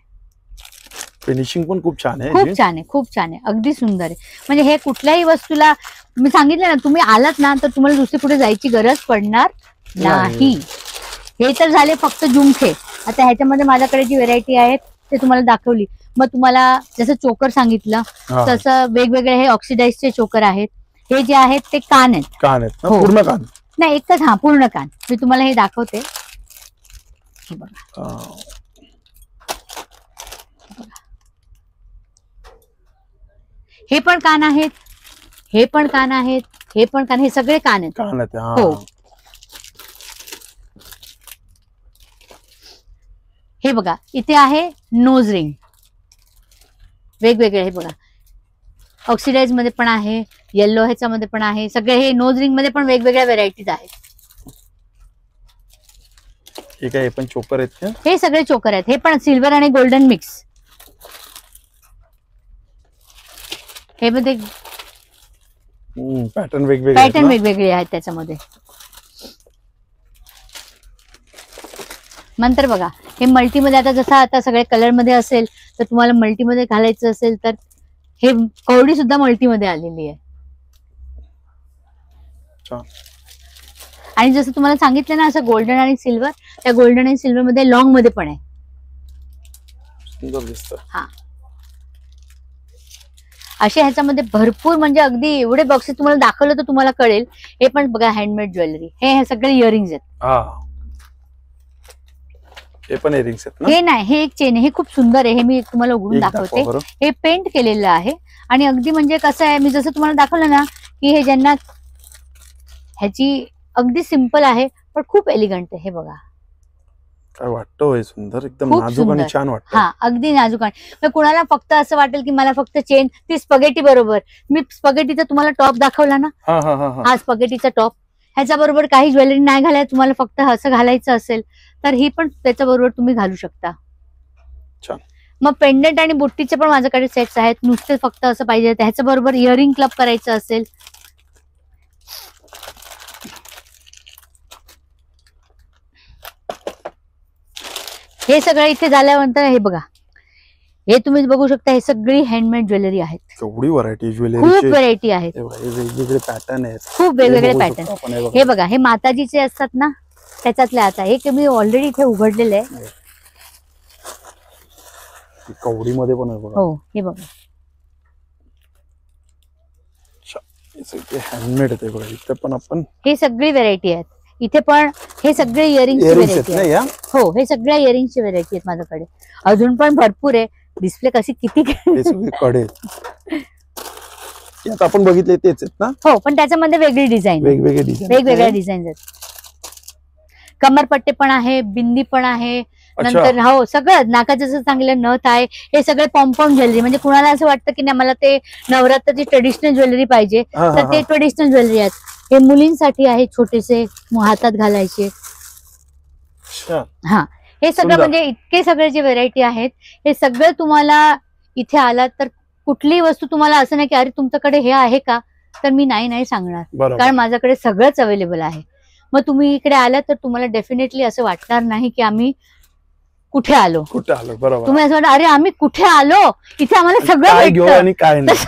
B: फिनिशिंग पण खूप छान आहे.
A: खूप छान आहे, खूप छान आहे, अगदी सुंदर आहे. म्हणजे हे कुठल्याही वस्तूला मी सांगितलं ना, तुम्ही आलात ना तर तुम्हाला दुसरी कुठे जायची गरज पडणार नाही. हे तर झाले फक्त झुमके. आता ह्याच्यामध्ये माझ्याकडे जी व्हेरायटी आहेत ते तुम्हाला दाखवली. मग तुम्हाला जसं चोकर सांगितलं तसं वेगवेगळे हे ऑक्सिडाईजचे चोकर आहेत. हे जे आहेत ते कान आहेत.
B: कान आहेत पूर्ण कान
A: नाही, एकच. हा, पूर्ण कान. मी तुम्हाला हे दाखवते. हे बघा, हे पण कान आहेत, हे पण कान आहेत, हे पण कान, हे सगळे कान आहेत. हो. हे बघा, इथे आहे नोज रिंग वेगवेगळे. हे बघा, ऑक्सिडाईज मध्ये पण आहे, येल्लो ह्याच्यामध्ये पण आहे. सगळे हे नोज रिंग मध्ये पण वेगवेगळ्या व्हेरायटीज आहेत.
B: हे पण चोकर आहेत.
A: हे सगळे चोकर आहेत. हे पण सिल्वर आणि गोल्डन मिक्स. हे मध्ये
B: पॅटर्न वेगवेगळे
A: आहेत त्याच्यामध्ये. नंतर बघा, हे मल्टीमध्ये आता जसं आता सगळे कलर मध्ये असेल तर तुम्हाला मल्टीमध्ये घालायचं असेल तर हे कवडी सुद्धा मल्टीमध्ये आलेली आहे. आणि जसं तुम्हाला सांगितलं ना असं गोल्डन आणि सिल्वर, त्या गोल्डन आणि सिल्वर मध्ये लॉंग मध्ये पण आहे.
B: सुंदर दिसतं.
A: हा, असे ह्याच्यामध्ये भरपूर, म्हणजे अगदी एवढे बॉक्सेस तुम्हाला दाखवलं तर तुम्हाला कळेल. हे पण बघा, हँडमेड ज्वेलरी. हे सगळे इयरिंग्स आहेत.
B: हे पण इयरिंग्स आहेत ना.
A: हे नाही, हे एक चेन आहे. हे खूप सुंदर आहे. हे मी तुम्हाला उघडून दाखवते. हे पेंट केलेलं आहे. आणि अगदी म्हणजे कसं आहे, मी जसं तुम्हाला दाखवलं ना की हे ज्यांना, ह्याची अगदी सिंपल आहे पण खूप एलिगंट आहे. हे बघा
B: काय वाटतं, सुंदर, एकदम नाजूक आणि छान वाटतं.
A: हा, अगदी नाजूक. आणि कुणाला फक्त असं वाटेल की मला फक्त चेन, ती स्पगेटी बरोबर, मी स्पगेटीचा तुम्हाला टॉप दाखवला ना, हा स्पगेटीचा टॉप, ह्याच्या बरोबर काही ज्वेलरी नाही घालायचं, तुम्हाला फक्त असं घालायचं असेल तर ही पण त्याच्या बरोबर तुम्ही घालू शकता. मग पेंडंट आणि बुट्टीचे पण माझ्याकडे सेट्स आहेत. नुसते फक्त असं पाहिजे, ह्याच्या बरोबर इयरिंग क्लब करायचं असेल. हे सगळं इथे झाल्यानंतर हे बघा, हे तुम्ही बघू शकता, हे सगळी हँडमेड ज्वेलरी आहेत.
B: केवढी व्हरायटी ज्वेलरी,
A: खूप व्हरायटी आहेत.
B: वेगवेगळे पॅटर्न आहेत,
A: खूप वेगवेगळे पॅटर्न. हे बघा, हे माताजीचे असतात ना त्याच्यातले. आता हे मी ऑलरेडी इथे उघडलेले आहे.
B: कवडी मध्ये पण आहे.
A: हो, हे बघा,
B: हँडमेड आहे बघा. इथे पण आपण
A: हे सगळी व्हरायटी आहेत. इथे पण हे सगळे इयरिंग्सची व्हरायटी आहे. हो, हे सगळ्या इयरिंग्सची व्हरायटी आहेत माझ्याकडे. अजून पण भरपूर आहे. डिस्प्ले कशी किती
B: कडे आपण बघितले तेच आहेत ना.
A: हो, पण त्याच्यामध्ये वेगळी डिझाईन, वेगवेगळ्या डिझाईन आहेत. कमरपट्टे पण आहे, बिंदी पण आहे. नंतर हो, सगळं नाकाचं जसं चांगलं नथ आहे. हे सगळे पॉम्पॉम ज्वेलरी. म्हणजे कुणाला असं वाटतं की नाही मला ते नवरात्राची ट्रेडिशनल ज्वेलरी पाहिजे तर ते ट्रेडिशनल ज्वेलरी आहेत. हे मुलींसाठी आहे, छोटेसे हातात घालायचे. हा, हे सगळं म्हणजे इतके सगळे जे व्हेरायटी आहेत हे सगळं तुम्हाला इथे आलात तर कुठलीही वस्तू तुम्हाला असं नाही की अरे तुमच्याकडे हे आहे का, तर मी नाही सांगणार. कारण माझ्याकडे सगळंच अवेलेबल आहे. मग तुम्ही इकडे आलात तर तुम्हाला डेफिनेटली असं वाटणार नाही की आम्ही कुठे आलो.
B: बरोबर.
A: तुम्ही असं वाटतं अरे आम्ही कुठे आलो, इथे आम्हाला सगळं
B: काय घेऊ
A: भेटतं.
B: आणि काय नाही.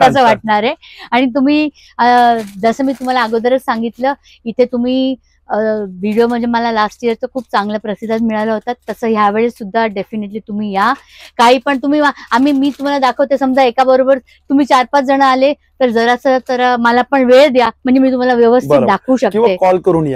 A: तसं वाटणार आहे. आणि तुम्ही जसं मी तुम्हाला अगोदरच सांगितलं, इथे तुम्ही व्हिडिओ म्हणजे मला लास्ट इयरचं खूप चांगला प्रतिसाद मिळाला होता, तसं ह्यावेळेस सुद्धा डेफिनेटली तुम्ही या. काही पण तुम्ही मी तुम्हाला दाखवते, समजा एका बरोबर तुम्ही 4-5 जण आले तर जरासं तर मला पण वेळ द्या, म्हणजे मी तुम्हाला व्यवस्थित दाखवू शकते.
B: कॉल करून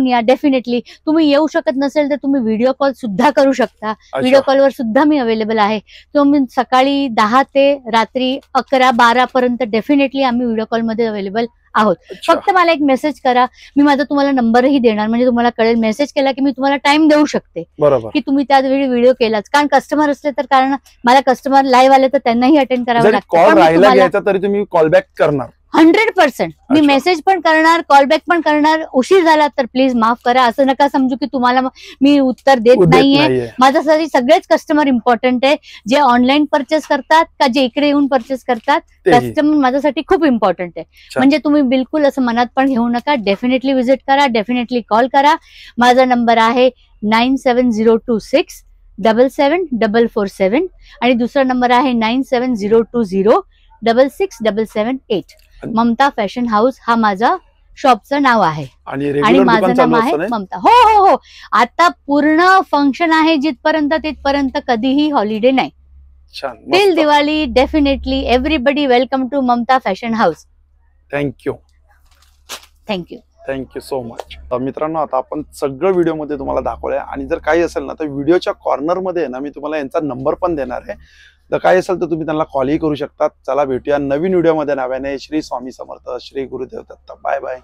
B: या.
A: डेफिनेटली. तुम्ही येऊ शकत नसेल तर तुम्ही व्हिडिओ कॉल सुद्धा करू शकता. व्हिडिओ कॉलवर सुद्धा मी अवेलेबल आहे. तुम्ही सकाळी 10 ते रात्री 11-12 पर्यंत डेफिनेटली आम्ही व्हिडिओ कॉलमध्ये अवेलेबल आहोत. फक्त मला एक मेसेज करा, मी माझा तुम्हाला नंबरही देणार, म्हणजे तुम्हाला कळेल. मेसेज केला की मी तुम्हाला टाइम देऊ शकते की तुम्ही त्यावेळी व्हिडिओ केलाच. कारण कस्टमर असले तर, कारण मला कस्टमर लाईव्ह आले तर त्यांनाही अटेंड करावं लागतं.
B: तरी तुम्ही कॉल बॅक करणार
A: 100%. मी मेसेज पण करणार, कॉल बॅक पण करणार. उशीर झाला तर प्लीज माफ करा. असं नका समजू की तुम्हाला मी उत्तर देत नाहीये. माझ्यासाठी सगळेच कस्टमर इम्पॉर्टंट आहे. जे ऑनलाईन परचेस करतात का जे इकडे येऊन परचेस करतात, कस्टमर माझ्यासाठी खूप इम्पॉर्टंट आहे. म्हणजे तुम्ही बिलकुल असं मनात पण घेऊ नका. डेफिनेटली व्हिजिट करा, डेफिनेटली कॉल करा. माझा नंबर आहे 9702677447 आणि दुसरा नंबर आहे 9702066778. ममता फॅशन हाऊस हा माझा शॉपचं नाव आहे आणि माझं नाव आहे ममता. हो हो हो. आता पूर्ण फंक्शन आहे तिथपर्यंत कधीही हॉलिडे नाही. Till Diwali. Definitely everybody welcome to Mamta fashion house.
B: Thank you so much. मित्रांनो, आता आपण सगळं व्हिडिओ मध्ये तुम्हाला दाखवलंय आणि जर काही असेल ना तर व्हिडिओच्या कॉर्नर मध्ये ना मी तुम्हाला यांचा नंबर पण देणार आहे. तर काय असेल तर तुम्ही त्यांना कॉलही करू शकता. चला भेटूया नवीन व्हिडिओ मध्ये. नव्याने श्री स्वामी समर्थ, श्री गुरुदेव दत्त. Bye bye.